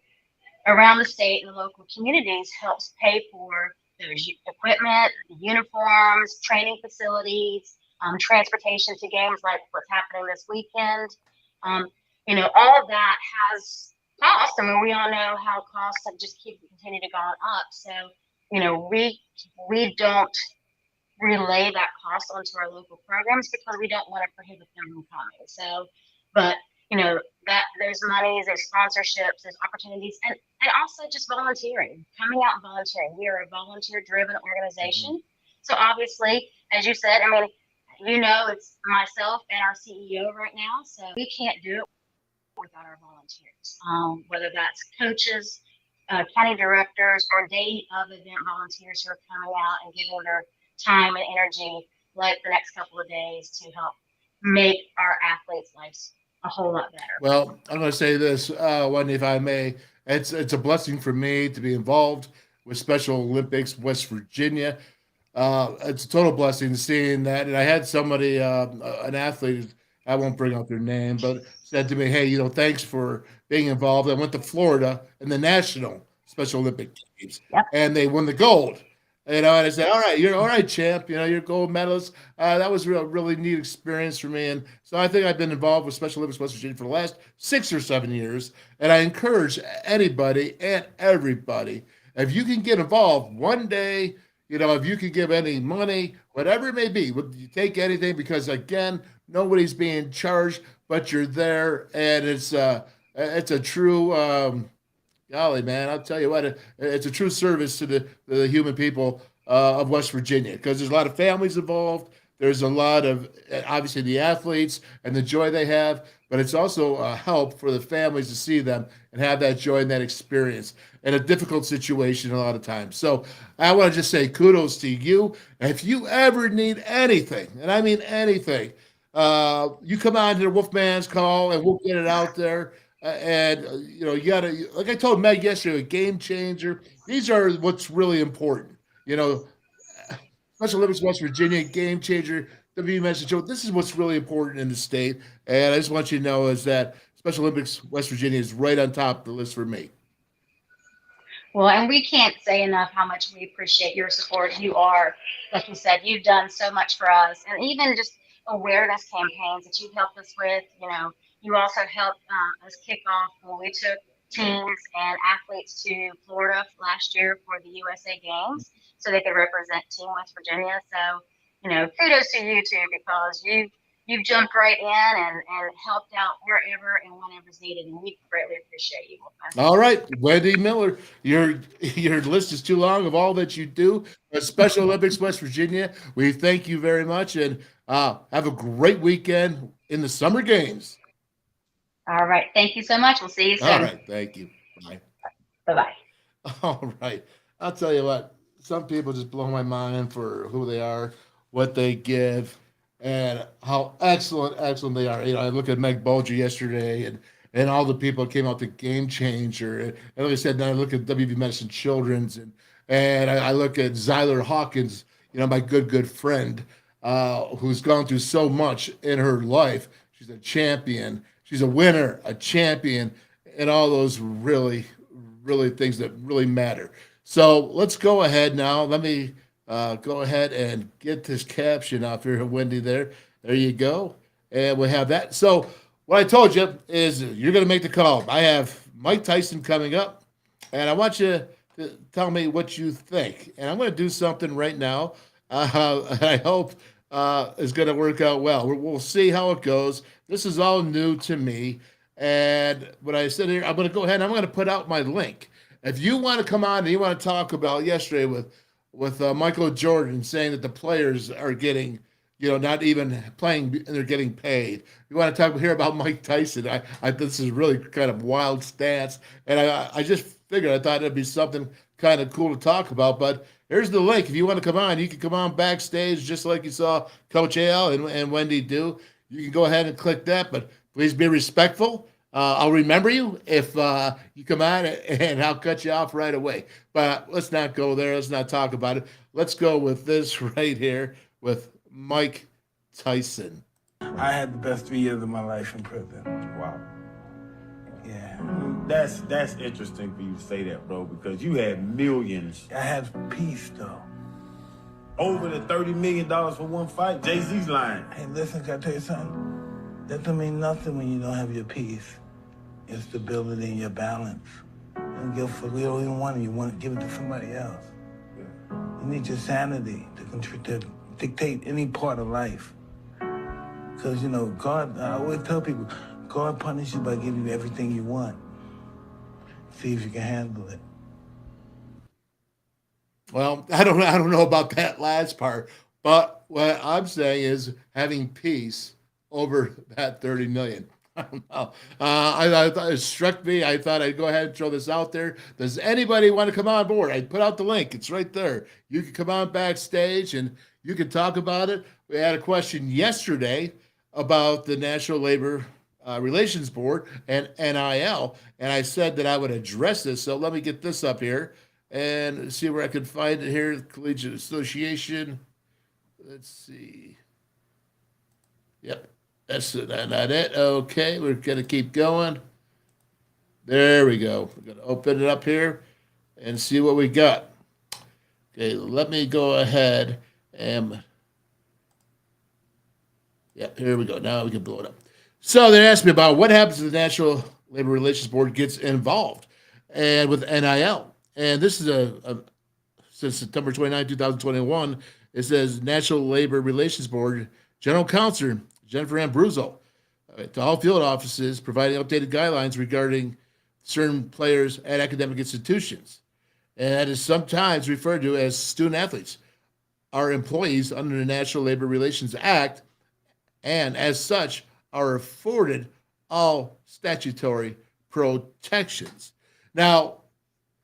around the state and the local communities helps pay for those equipment, the uniforms, training facilities, transportation to games like what's happening this weekend. All of that has cost. I mean, we all know how costs have just continue to go up. So, we don't relay that cost onto our local programs because we don't want to prohibit them from coming. So, but that there's monies, there's sponsorships, there's opportunities, and also just volunteering, coming out and volunteering. We are a volunteer-driven organization. So obviously, as you said, I mean, it's myself and our CEO right now, so we can't do it without our volunteers, whether that's coaches, county directors, or day of event volunteers who are coming out and giving their time and energy like the next couple of days to help make our athletes' lives a whole lot better. Well, I'm going to say this, Wendy, if I may. It's a blessing for me to be involved with Special Olympics West Virginia. It's a total blessing seeing that. And I had somebody, an athlete, I won't bring out their name, but said to me, hey, thanks for being involved. I went to Florida in the National Special Olympic Games, and they won the gold. And I said, all right, you're all right, champ. You're a gold medalist. That was a really neat experience for me. And so I think I've been involved with Special Olympics West Virginia for the last 6 or 7 years. And I encourage anybody and everybody, if you can get involved one day, if you can give any money, whatever it may be, you take anything because, again, nobody's being charged, but you're there. And it's a true golly, man, I'll tell you what, it's a true service to the human people of West Virginia because there's a lot of families involved. There's a lot of, obviously, the athletes and the joy they have, but it's also a help for the families to see them and have that joy and that experience in a difficult situation a lot of times. So I want to just say kudos to you. If you ever need anything, and I mean anything, you come on to the WolfMan's call and we'll get it out there. You gotta, like I told Meg yesterday, a game changer. These are what's really important. Special Olympics West Virginia, game changer, WMS show. This is what's really important in the state. And I just want you to know is that Special Olympics West Virginia is right on top of the list for me. Well, and we can't say enough how much we appreciate your support. You are, like you said, you've done so much for us, and even just awareness campaigns that you've helped us with. You also helped us kick off when we took teams and athletes to Florida last year for the USA Games so they could represent Team West Virginia. So, kudos to you too, because you've jumped right in and helped out wherever and whenever's needed, and we greatly appreciate you. All right, Wendy Miller, your list is too long of all that you do. Special Olympics West Virginia, we thank you very much, and have a great weekend in the Summer Games. All right. Thank you so much. We'll see you soon. All right. Thank you. Bye. Bye-bye. All right. I'll tell you what, some people just blow my mind for who they are, what they give, and how excellent they are. I look at Meg Bulger yesterday and all the people that came out to Game Changer. And like I said, now I look at WV Medicine Children's and I look at Zyler Hawkins, my good friend, who's gone through so much in her life. She's a champion. She's a winner, a champion, and all those really things that really matter. So let's go ahead now. Let me go ahead and get this caption off here, Wendy. There you go. And we have that. So what I told you is you're going to make the call. I have Mike Tyson coming up, and I want you to tell me what you think. And I'm going to do something right now. I hope is going to work out well. We'll see how it goes. This is all new to me. And when I sit here, I'm going to go ahead and I'm going to put out my link. If you want to come on and you want to talk about yesterday with Michael Jordan saying that the players are getting, not even playing and they're getting paid. You want to hear about Mike Tyson. This is really kind of wild stats. And I just figured I thought it'd be something kind of cool to talk about. But here's the link. If you want to come on, you can come on backstage just like you saw Coach Al and Wendy do. You can go ahead and click that, but please be respectful. I'll remember you if you come on, and I'll cut you off right away. But let's not go there. Let's not talk about it. Let's go with this right here with Mike Tyson. I had the best 3 years of my life in prison. Wow. Yeah. That's interesting for you to say that, bro, because you had millions. I had peace, though. Over the $30 million for one fight. Jay-Z's lying. Hey, listen, can I tell you something? That don't mean nothing when you don't have your peace, your stability, and your balance. You don't give for we don't even want it. You want to give it to somebody else. You need your sanity to dictate any part of life. Because, God, I always tell people, God punishes you by giving you everything you want. See if you can handle it. Well, I don't know about that last part, but what I'm saying is having peace over that 30 million. I don't know. I thought it struck me. I thought I'd go ahead and throw this out there. Does anybody want to come on board? I put out the link. It's right there. You can come on backstage and you can talk about it. We had a question yesterday about the National Labor Relations Board and NIL, and I said that I would address this. So let me get this up here and see where I can find it here. Collegiate Association. Let's see. Yep. That's not it. Okay, we're going to keep going. There we go. We're going to open it up here and see what we got. Okay, let me go ahead and, yep, here we go. Now we can blow it up. So they asked me about what happens if the National Labor Relations Board gets involved and with NIL. And this is since September 29, 2021, it says National Labor Relations Board General Counsel Jennifer Abruzzo to all field offices providing updated guidelines regarding certain players at academic institutions. And that is sometimes referred to as student athletes are employees under the National Labor Relations Act and as such are afforded all statutory protections. Now,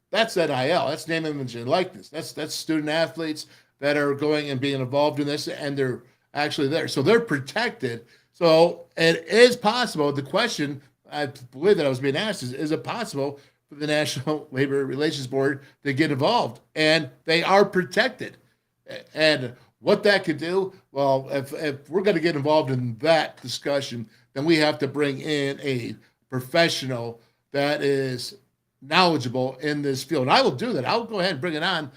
that's NIL. That's name, image, and likeness. That's student athletes that are going and being involved in this, and they're actually there. So they're protected. So it is possible. The question I believe that I was being asked is it possible for the National Labor Relations Board to get involved? And they are protected. And what that could do, well, if we're going to get involved in that discussion, then we have to bring in a professional that is knowledgeable in this field. And I will do that. I'll go ahead and bring it on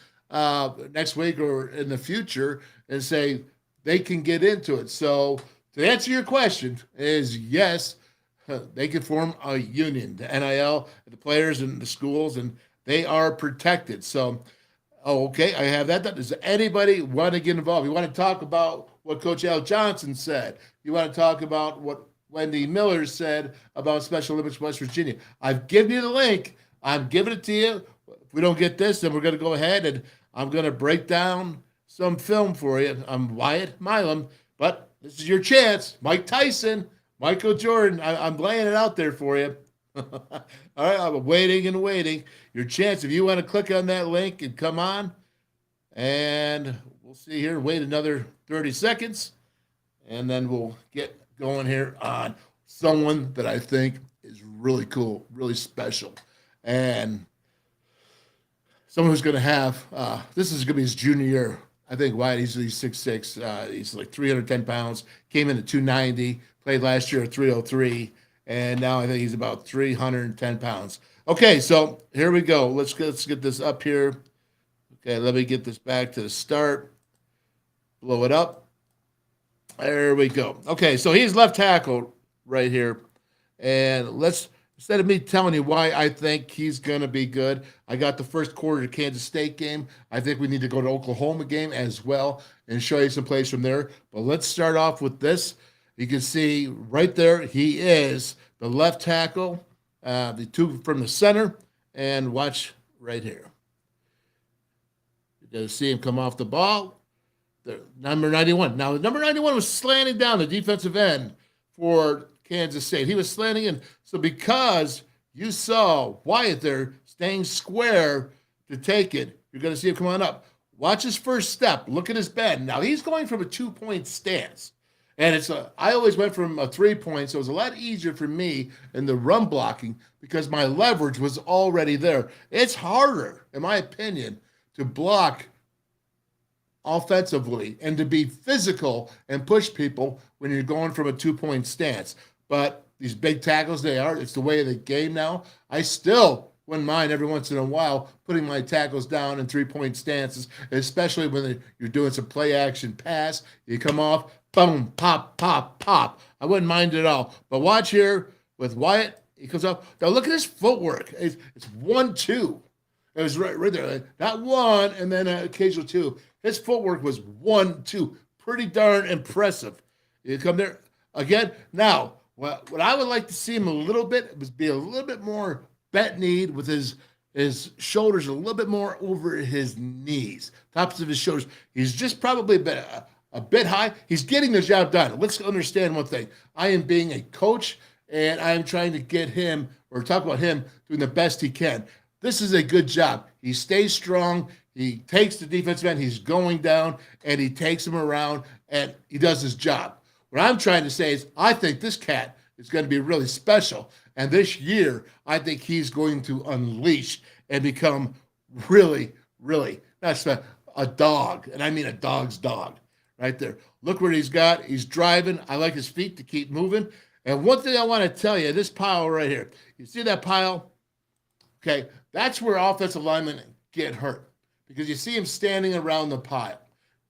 next week or in the future and say they can get into it. So to answer your question is yes, they can form a union, the NIL, the players and the schools, and they are protected. So, okay, I have that. Does anybody want to get involved? You want to talk about what Coach Al Johnson said? You want to talk about what Wendy Miller said about Special Olympics West Virginia? I've given you the link. I'm giving it to you. If we don't get this, then we're going to go ahead and I'm going to break down some film for you. I'm Wyatt Milum, but this is your chance. Mike Tyson Michael Jordan, I'm laying it out there for you. All right, I'm waiting and waiting. Your chance, if you want to click on that link and come on, and we'll see here. Wait another 30 seconds, and then we'll get going here on someone that I think is really cool, really special, and someone who's going to have, this is going to be his junior year. I think Wyatt, he's 6'6". He's like 310 pounds, came in at 290, played last year at 303, and now I think he's about 310 pounds. Okay, so here we go. Let's get this up here. Okay, let me get this back to the start. Blow it up. There we go. Okay, so he's left tackle right here. And instead of me telling you why I think he's going to be good, I got the first quarter of the Kansas State game. I think we need to go to Oklahoma game as well and show you some plays from there. But let's start off with this. You can see right there, he is the left tackle, the two from the center, and watch right here. You're going to see him come off the ball. The number 91. Now, the number 91 was slanting down the defensive end for Kansas State. He was slanting in. So because you saw Wyatt there staying square to take it, you're going to see him come on up. Watch his first step. Look at his bend. Now, he's going from a 2-point stance. And I always went from a 3-point, so it was a lot easier for me in the run blocking because my leverage was already there. It's harder, in my opinion, to block offensively and to be physical and push people when you're going from a 2-point stance. But these big tackles, it's the way of the game now. I still wouldn't mind every once in a while putting my tackles down in 3-point stances, especially when you're doing some play action pass. You come off, boom, pop, pop, pop. I wouldn't mind it at all. But watch here with Wyatt. He comes up. Now look at his footwork. It's 1-2. It was right there. Not one and then an occasional 2. His footwork was 1-2. Pretty darn impressive. You come there again. Now, what I would like to see him a little bit was be a little bit more bent-kneed with his shoulders a little bit more over his knees, tops of his shoulders. He's just probably a bit high. He's getting the job done. Let's understand one thing. I am being a coach, and I am trying to get him or talk about him doing the best he can. This is a good job. He stays strong. He takes the defensive end. He's going down, and he takes him around, and he does his job. What I'm trying to say is I think this cat is going to be really special. And this year, I think he's going to unleash and become really, really, that's a dog. And I mean a dog's dog right there. Look where he's got. He's driving. I like his feet to keep moving. And one thing I want to tell you, this pile right here, you see that pile? Okay, that's where offensive linemen get hurt because you see him standing around the pile.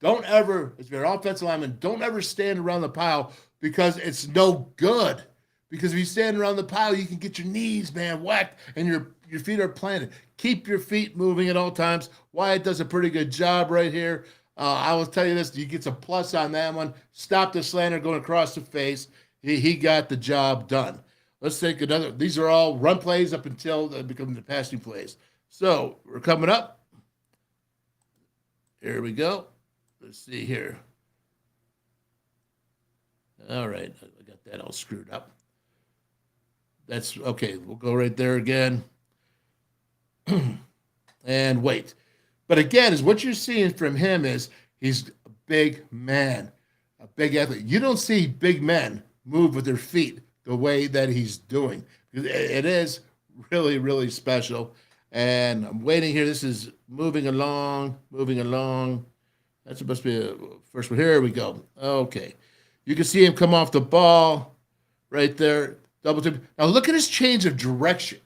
Don't ever, if you're an offensive lineman, don't ever stand around the pile because it's no good. Because if you stand around the pile, you can get your knees, man, whacked, and your feet are planted. Keep your feet moving at all times. Wyatt does a pretty good job right here. I will tell you this, you get a plus on that one. Stop the slanter going across the face. He got the job done. Let's take another. These are all run plays up until they become the passing plays. So we're coming up. Here we go. Let's see here. All right. I got that all screwed up. That's okay. We'll go right there again. And wait. But again, is what you're seeing from him is he's a big man, a big athlete. You don't see big men move with their feet the way that he's doing. It is really, really special. And I'm waiting here. This is moving along. That's supposed to be the first one. Here we go. Okay. You can see him come off the ball right there. Double tip. Now look at his change of direction.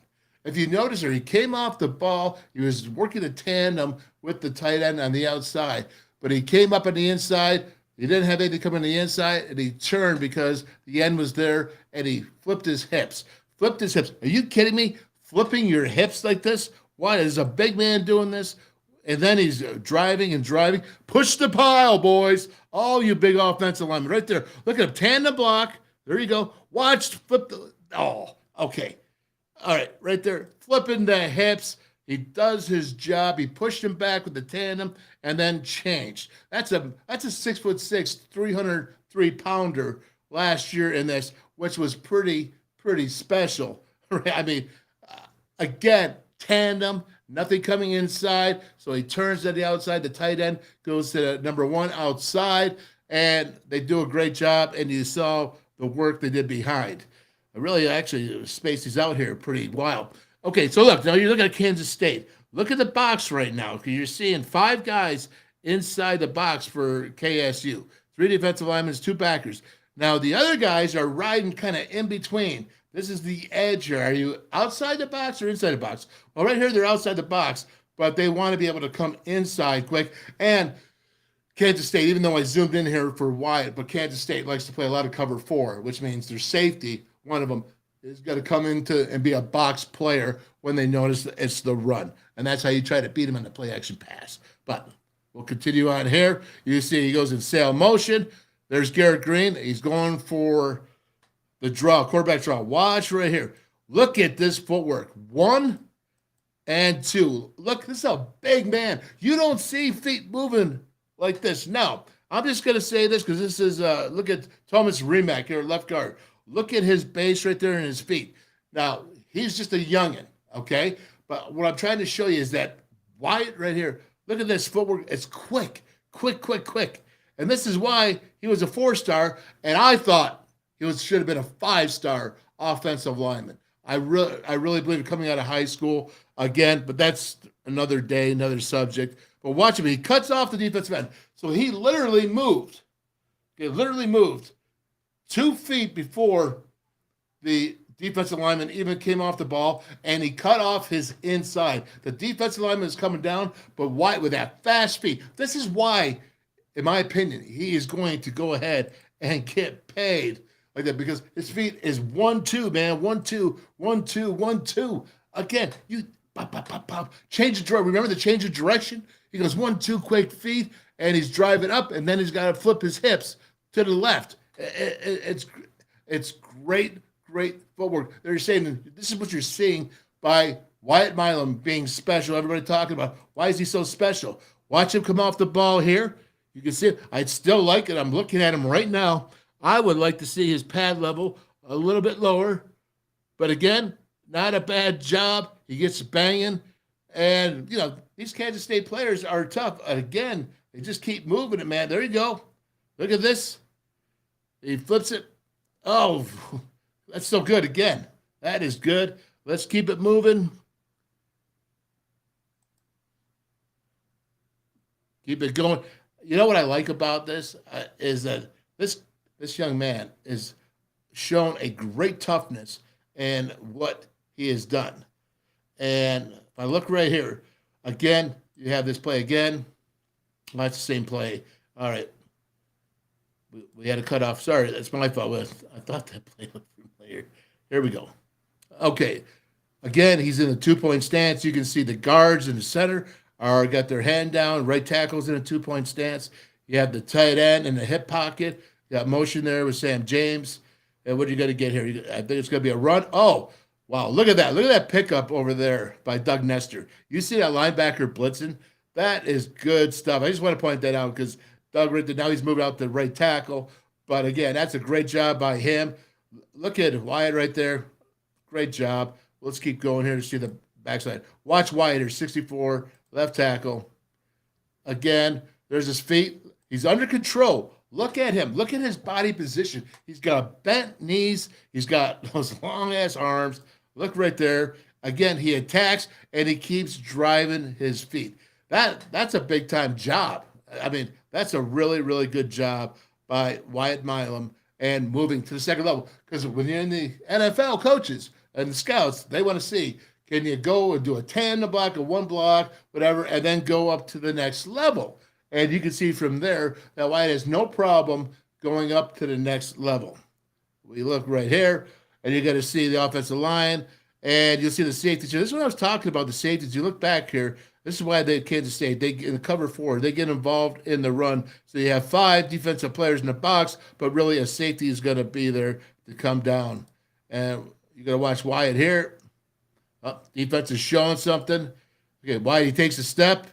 If you notice here, he came off the ball. He was working a tandem with the tight end on the outside. But he came up on the inside. He didn't have anything coming on the inside. And he turned because the end was there. And he flipped his hips. Are you kidding me? Flipping your hips like this? Why? Is a big man doing this? And then he's driving and driving. Push the pile, boys. All you big offensive linemen right there. Look at him. Tandem block. There you go. Watch. Flip the. Oh, okay. All right. Right there. Flipping the hips. He does his job. He pushed him back with the tandem and then changed. That's a 6'6", 303-pounder last year in this, which was pretty special. I mean, again, tandem, nothing coming inside. So he turns to the outside. The tight end goes to number 1 outside, and they do a great job. And you saw the work they did behind. I really actually spaced these out here pretty wild. Okay, so look, now you're looking at Kansas State. Look at the box right now, because you're seeing 5 guys inside the box for KSU. 3 defensive linemen, 2 backers. Now, the other guys are riding kind of in between. This is the edge here. Are you outside the box or inside the box? Well, right here, they're outside the box, but they want to be able to come inside quick. And Kansas State, even though I zoomed in here for Wyatt, but Kansas State likes to play a lot of cover 4, which means their safety, one of them, is going to come into and be a box player when they notice that it's the run. And that's how you try to beat them in the play action pass. But we'll continue on here. You see he goes in sail motion. There's Garrett Green. He's going for the draw, quarterback draw. Watch right here. Look at this footwork. 1 and 2. Look, this is a big man. You don't see feet moving like this. Now, I'm just going to say this because this is, look at Thomas Remack here, left guard. Look at his base right there and his feet. Now, he's just a youngin', okay? But what I'm trying to show you is that Wyatt right here, look at this footwork. It's quick. And this is why he was a 4-star, and I thought he should have been a 5-star offensive lineman. I really believe coming out of high school again, but that's another day, another subject. But watch him. He cuts off the defensive end. So he literally moved. Okay, literally moved 2 feet before the defensive lineman even came off the ball, and he cut off his inside. The defensive lineman is coming down, but Wyatt with that fast feet. This is why, in my opinion, he is going to go ahead and get paid like that, because his feet is 1-2, man. 1-2, 1-2, 1-2. Again, you pop, pop, pop, pop. Change the direction. Remember the change of direction? He goes 1-2 quick feet, and he's driving up, and then he's got to flip his hips to the left. It's great footwork. They're saying this is what you're seeing by Wyatt Milum being special. Everybody talking about why is he so special? Watch him come off the ball here. You can see it. I'd still like it. I'm looking at him right now. I would like to see his pad level a little bit lower. But again, not a bad job. He gets banging. And, you know, these Kansas State players are tough. And again, they just keep moving it, man. There you go. Look at this. He flips it. Oh, that's so good again. That is good. Let's keep it moving. Keep it going. You know what I like about this is that this young man is shown a great toughness in what he has done. And if I look right here, again, you have this play again. That's the same play. All right. We had a cutoff. Sorry, that's my fault. I thought that play looked familiar. Here we go. Okay. Again, he's in a 2-point stance. You can see the guards in the center got their hand down. Right tackle's in a 2-point stance. You have the tight end in the hip pocket. You got motion there with Sam James. And what are you going to get here? I think it's going to be a run. Oh, wow. Look at that. Look at that pickup over there by Doug Nestor. You see that linebacker blitzing? That is good stuff. I just want to point that out because Doug, now he's moving out to right tackle. But again, that's a great job by him. Look at Wyatt right there. Great job. Let's keep going here to see the backside. Watch Wyatt here, 64, left tackle. Again, there's his feet. He's under control. Look at him. Look at his body position. He's got bent knees. He's got those long-ass arms. Look right there. Again, he attacks, and he keeps driving his feet. That's a big-time job. I mean, that's a really, really good job by Wyatt Milum and moving to the second level. Because when you're in the NFL, coaches and the scouts, they want to see, can you go and do a tandem block, a one block, whatever, and then go up to the next level. And you can see from there that Wyatt has no problem going up to the next level. We look right here, and you're going to see the offensive line, and you'll see the safeties. This is what I was talking about, the safeties. You look back here. This is why Kansas State, in the cover 4, they get involved in the run. So you have 5 defensive players in the box, but really a safety is going to be there to come down. And you're going to watch Wyatt here. Oh, defense is showing something. Okay, Wyatt, he takes a step.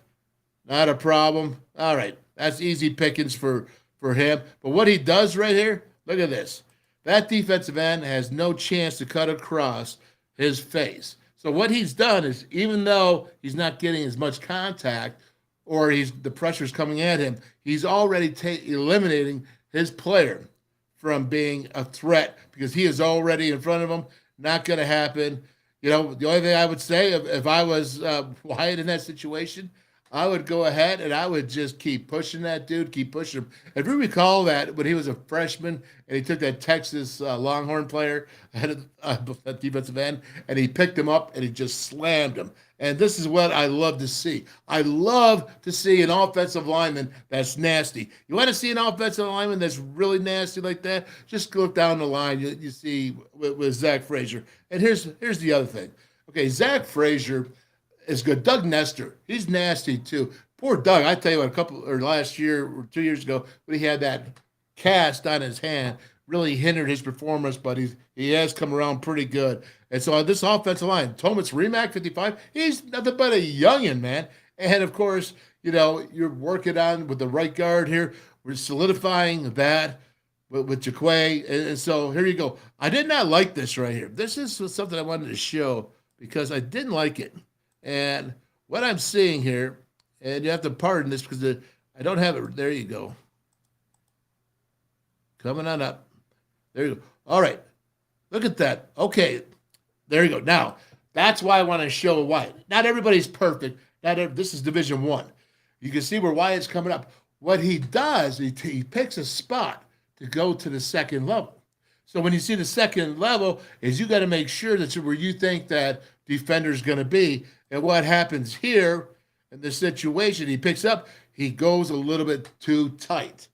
Not a problem. All right, that's easy pickings for him. But what he does right here, Look at this. That defensive end has no chance to cut across his face. So what he's done is, even though he's not getting as much contact or the pressure's coming at him, he's already eliminating his player from being a threat because he is already in front of him. Not going to happen. The only thing I would say, if I was Wyatt in that situation, I would go ahead and I would just keep pushing that dude, keep pushing him. If you recall that when he was a freshman and he took that Texas Longhorn player ahead of that defensive end and he picked him up and he just slammed him. And this is what I love to see. I love to see an offensive lineman that's nasty. You want to see an offensive lineman that's really nasty like that? Just look down the line. You see with Zach Frazier. And here's the other thing. Okay, Zach Frazier is good. Doug Nestor, he's nasty too. Poor Doug. I tell you what, last year or 2 years ago, when he had that cast on his hand, really hindered his performance, but he has come around pretty good. And so on this offensive line, Thomas Remack, 55, he's nothing but a youngin', man. And of course, you're working on with the right guard here. We're solidifying that with Jaquay. And so here you go. I did not like this right here. This is something I wanted to show because I didn't like it. And what I'm seeing here, and you have to pardon this because I don't have it. There you go. Coming on up. There you go. All right. Look at that. Okay. There you go. Now, that's why I want to show Wyatt. Not everybody's perfect. This is Division I. You can see where Wyatt's coming up. What he does, he picks a spot to go to the second level. So when you see the second level, is you got to make sure that's where you think that defender's going to be. And what happens here in this situation, he picks up, he goes a little bit too tight.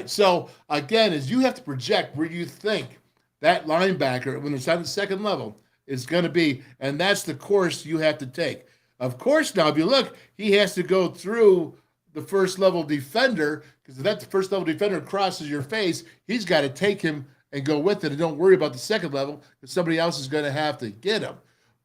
So again, is you have to project where you think that linebacker, when it's on the second level, is going to be, and that's the course you have to take. Of course, now if you look, he has to go through the first level defender, because if that first level defender crosses your face, he's got to take him and go with it, and don't worry about the second level, because somebody else is going to have to get him.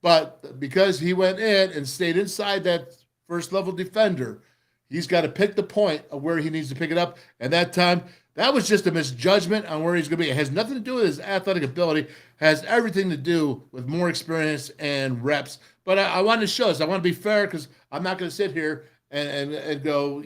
But because he went in and stayed inside that first level defender, he's got to pick the point of where he needs to pick it up. And that time, that was just a misjudgment on where he's going to be. It has nothing to do with his athletic ability. It has everything to do with more experience and reps. But I wanted to show this. I want to be fair because I'm not going to sit here and go,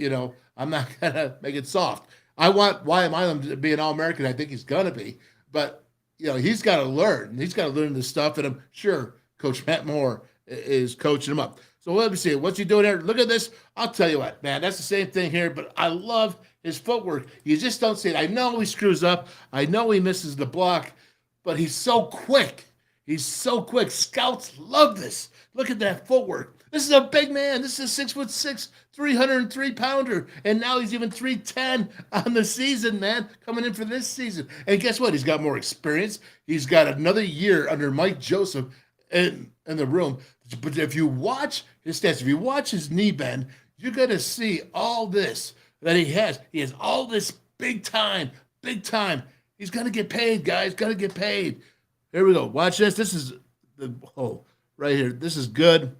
I'm not going to make it soft. I want Wyatt Milum to be an All-American. I think he's going to be. But, he's got to learn. He's got to learn this stuff. And I'm sure Coach Matt Moore is coaching him up. So let me see. What's he doing there? Look at this. I'll tell you what, man. That's the same thing here, but I love his footwork. You just don't see it. I know he screws up. I know he misses the block, but he's so quick. He's so quick. Scouts love this. Look at that footwork. This is a big man. This is a 6'6", 303-pounder, and now he's even 310 on the season, man, coming in for this season. And guess what? He's got more experience. He's got another year under Mike Joseph in the room. But if you watch his stats, if you watch his knee bend, you're going to see all this that he has. He has all this big time. He's going to get paid, guys. Going to get paid. Here we go. Watch this. This is right here. This is good.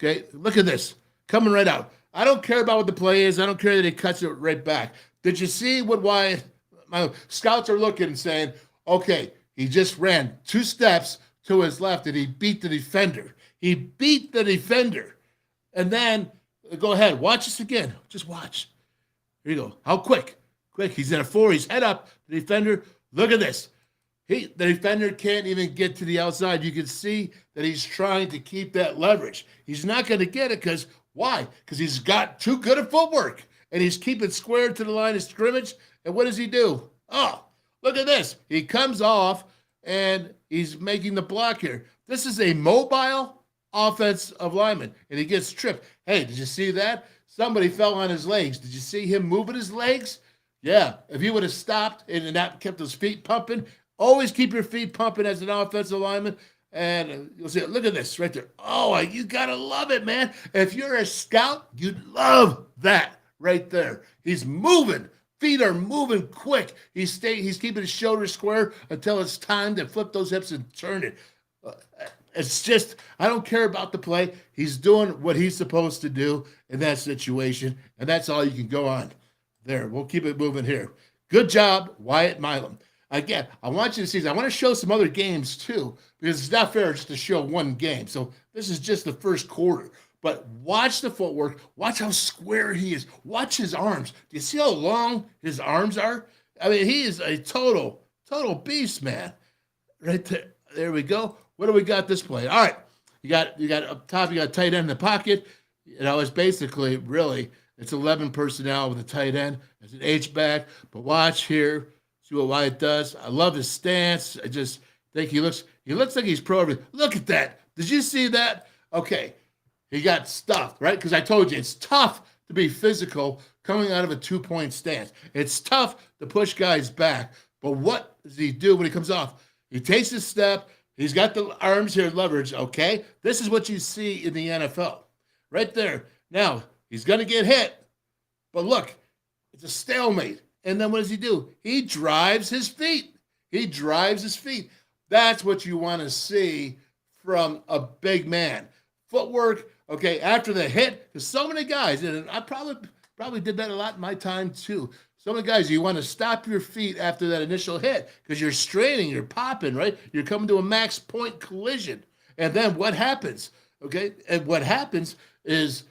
Okay, look at this. Coming right out. I don't care about what the play is. I don't care that he cuts it right back. Did you see what Wyatt? My scouts are looking and saying, okay, he just ran 2 steps to his left and he beat the defender. And then, go ahead, watch this again. Just watch. Here you go. How quick. He's in a 4. He's head up. The defender, look at this. The defender can't even get to the outside. You can see that he's trying to keep that leverage. He's not going to get it because, why? Because he's got too good a footwork. And he's keeping square to the line of scrimmage. And what does he do? Oh, look at this. He comes off and he's making the block here. This is a mobile offensive lineman, and he gets tripped. Hey, did you see that? Somebody fell on his legs. Did you see him moving his legs? Yeah. If he would have stopped and not kept his feet pumping, always keep your feet pumping as an offensive lineman. And you'll see it. Look at this right there. Oh, you got to love it, man. If you're a scout, you'd love that right there. He's moving. Feet are moving quick. He's keeping his shoulders square until it's time to flip those hips and turn it. It's just, I don't care about the play. He's doing what he's supposed to do in that situation, and that's all you can go on there. We'll keep it moving here. Good job, Wyatt Milum. Again, I want you to see this. I want to show some other games too, because it's not fair just to show one game. So this is just the first quarter. But watch the footwork. Watch how square he is. Watch his arms. Do you see how long his arms are? I mean, he is a total beast, man. Right there. There we go. What do we got this play? All right. You got up top, you got tight end in the pocket. It's basically really it's 11 personnel with a tight end. It's an H-back. But watch here. See what Wyatt does. I love his stance. I just think he looks like he's pro. Look at that. Did you see that? Okay. He got stuffed, right? Because I told you it's tough to be physical coming out of a 2-point stance. It's tough to push guys back. But what does he do when he comes off? He takes a step. He's got the arms here leverage, okay? This is what you see in the NFL. Right there. Now, he's going to get hit. But look, it's a stalemate. And then what does he do? He drives his feet. That's what you want to see from a big man. Footwork, okay, after the hit, because so many guys, and I probably did that a lot in my time too. So many guys, you want to stop your feet after that initial hit because you're straining, you're popping, right? You're coming to a max point collision. And then what happens? Okay, and what happens is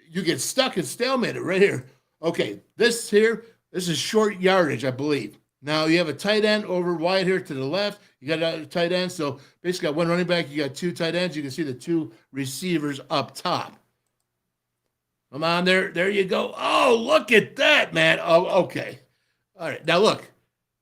you get stuck and stalemated right here. Okay, this is short yardage, I believe. Now you have a tight end over wide here to the left. You got a tight end. So basically got one running back. You got two tight ends. You can see the two receivers up top. Come on there. There you go. Oh, look at that, man. Oh, okay. All right. Now look.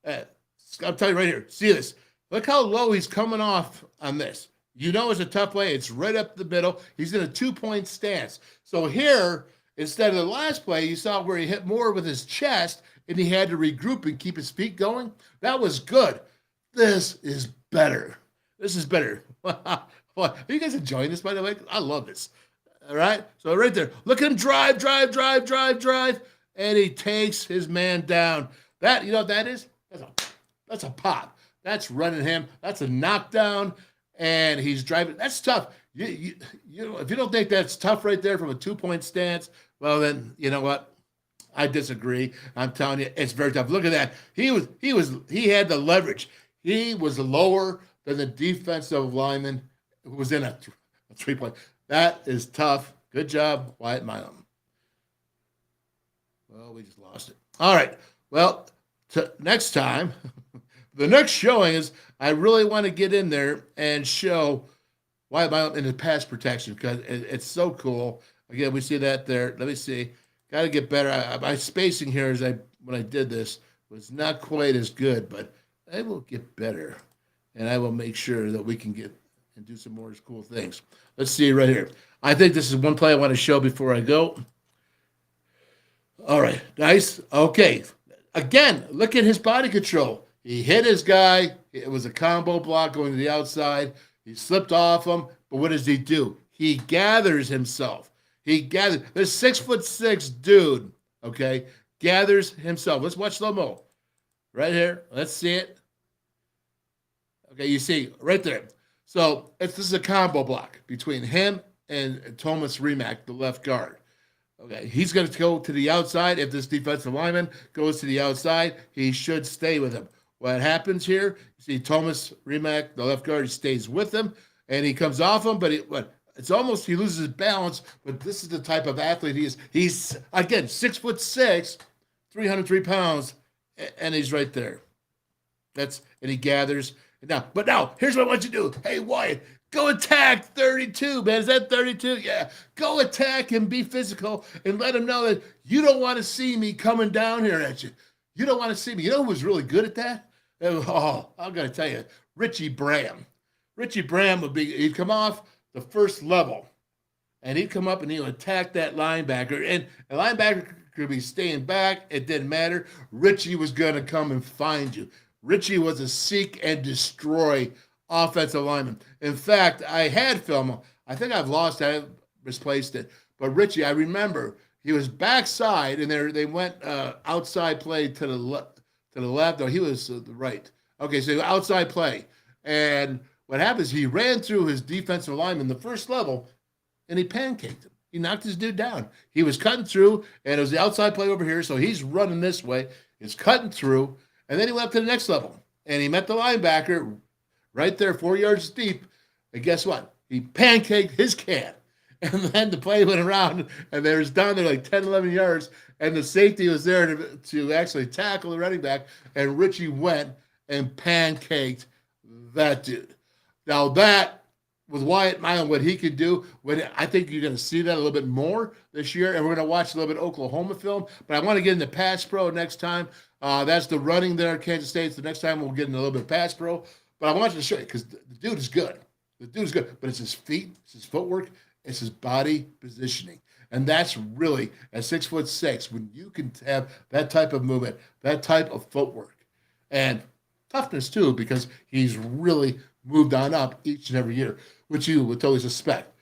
I'm telling you right here. See this. Look how low he's coming off on this. You know it's a tough play. It's right up the middle. He's in a 2-point stance. So here, instead of the last play, you saw where he hit more with his chest and he had to regroup and keep his feet going. That was good. This is better. Are you guys enjoying this, by the way? I love this. All right? So right there. Look at him drive. And he takes his man down. That, you know what that is? That's a pop. That's running him. That's a knockdown. And he's driving. That's tough. You know, if you don't think that's tough right there from a 2-point stance, well, then you know what? I disagree. I'm telling you, it's very tough. Look at that. He had the leverage. He was lower than the defensive lineman who was in a 3-point. That is tough. Good job, Wyatt Milum. Well, we just lost it. All right. Well, next time, the next showing is I really want to get in there and show Wyatt Milum in the pass protection because it's so cool. Again, we see that there. Let me see. Got to get better. My spacing here when I did this was not quite as good, but I will get better, and I will make sure that we can get and do some more cool things. Let's see right here. I think this is one play I want to show before I go. All right, nice. Okay. Again, look at his body control. He hit his guy. It was a combo block going to the outside. He slipped off him, but what does he do? He gathers himself. This 6'6" dude, okay, gathers himself. Let's watch slow-mo. Right here. Let's see it. Okay, you see right there. So this is a combo block between him and Thomas Remack, the left guard. Okay, he's going to go to the outside. If this defensive lineman goes to the outside, he should stay with him. What happens here, you see Thomas Remack, the left guard, he stays with him, and he comes off him, but it's almost he loses his balance, but this is the type of athlete he is. He's, again, 6'6", 303 pounds, and he's right there. And he gathers. But now, here's what I want you to do. Hey, Wyatt, go attack 32, man. Is that 32? Yeah. Go attack and be physical and let him know that you don't want to see me coming down here at you. You don't want to see me. You know who was really good at that? Oh, I'm going to tell you, Richie Bram. Richie Bram he'd come off the first level, and he'd come up and he'd attack that linebacker. And the linebacker could be staying back. It didn't matter. Richie was going to come and find you. Richie was a seek and destroy offensive lineman. In fact, I had film. I think I've lost it. I misplaced it. But Richie, I remember he was backside, and they went outside play to the left. No, he was the right. Okay, so outside play. And what happens, he ran through his defensive lineman the first level, and he pancaked him. He knocked his dude down. He was cutting through, and it was the outside play over here, so he's running this way. He's cutting through, and then he went up to the next level. and he met the linebacker right there, 4 yards deep. And guess what? He pancaked his can. And then the play went around, and they was down there like 10, 11 yards, and the safety was there to actually tackle the running back, and Richie went and pancaked that dude. Now that, with Wyatt Milum, what he could do, I think you're going to see that a little bit more this year, and we're going to watch a little bit of Oklahoma film, but I want to get into pass pro next time. That's the running there at Kansas State. So the next time we'll get into a little bit of pass pro, but I wanted to show you because the dude is good. The dude is good, but it's his feet, it's his footwork, it's his body positioning. And that's really, at 6'6", when you can have that type of movement, that type of footwork, and toughness too, because he's really moved on up each and every year, which you would totally suspect.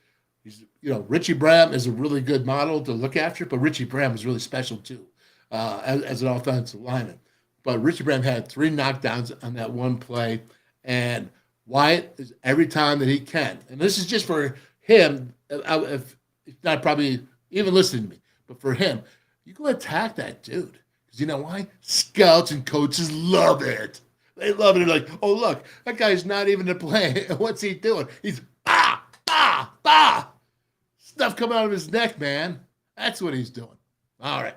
Richie Bram is a really good model to look after, but Richie Bram is really special too, as an offensive lineman. But Richie Bram had 3 knockdowns on that one play, and Wyatt is every time that he can, and this is just for him, if not probably even listening to me, but for him, you go attack that dude. Because you know why? Scouts and coaches love it. They love it. They're like, oh, look, that guy's not even to play. What's he doing? He's, stuff coming out of his neck, man. That's what he's doing. All right.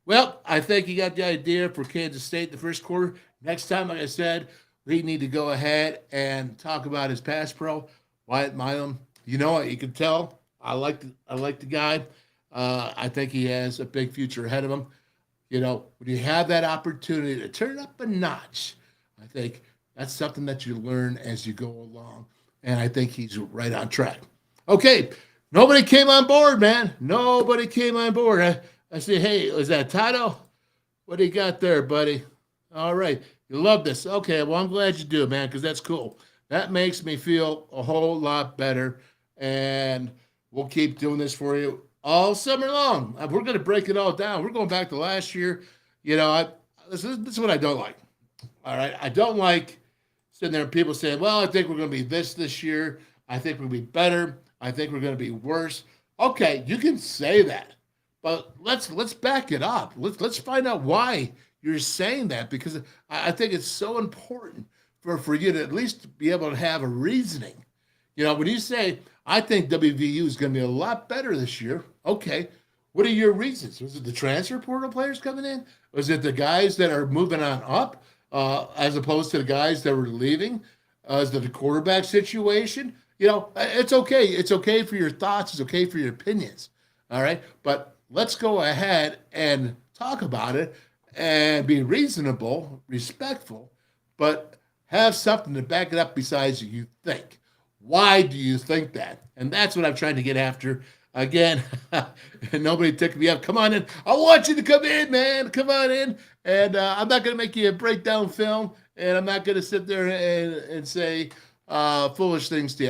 Well, I think you got the idea for Kansas State the first quarter. Next time, like I said, we need to go ahead and talk about his pass pro, Wyatt Milum. You know what? You can tell. I like the guy. I think he has a big future ahead of him. When you have that opportunity to turn it up a notch, I think that's something that you learn as you go along. And I think he's right on track. Okay, nobody came on board, man. Nobody came on board. I say, hey, is that Tato? What do you got there, buddy? All right. You love this. Okay, well, I'm glad you do, man, because that's cool. That makes me feel a whole lot better. And we'll keep doing this for you all summer long. We're going to break it all down. We're going back to last year. This is what I don't like. All right. I don't like sitting there and people saying, well, I think we're going to be this year. I think we're going to be better. I think we're going to be worse. Okay, you can say that. But let's back it up. Let's find out why you're saying that, because I think it's so important for you to at least be able to have a reasoning. When you say, I think WVU is going to be a lot better this year, okay, what are your reasons? Was it the transfer portal players coming in? Was it the guys that are moving on up as opposed to the guys that were leaving? Is it the quarterback situation? It's okay. It's okay for your thoughts. It's okay for your opinions. All right. But let's go ahead and talk about it and be reasonable, respectful, but have something to back it up besides you think. Why do you think that? And that's what I'm trying to get after. Again, nobody took me up. Come on in. I want you to come in, man. Come on in. And I'm not going to make you a breakdown film, and I'm not going to sit there and say foolish things to you.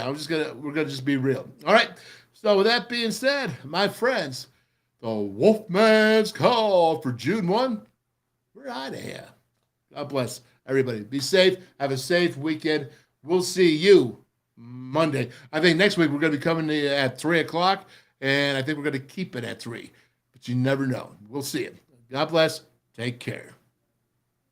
We're going to just be real. All right. So with that being said, my friends, the WolfMan's call for June 1. We're out of here. God bless everybody. Be safe. Have a safe weekend. We'll see you Monday. I think next week we're going to be coming at 3 o'clock, and I think we're going to keep it at 3. But you never know. We'll see you. God bless. Take care.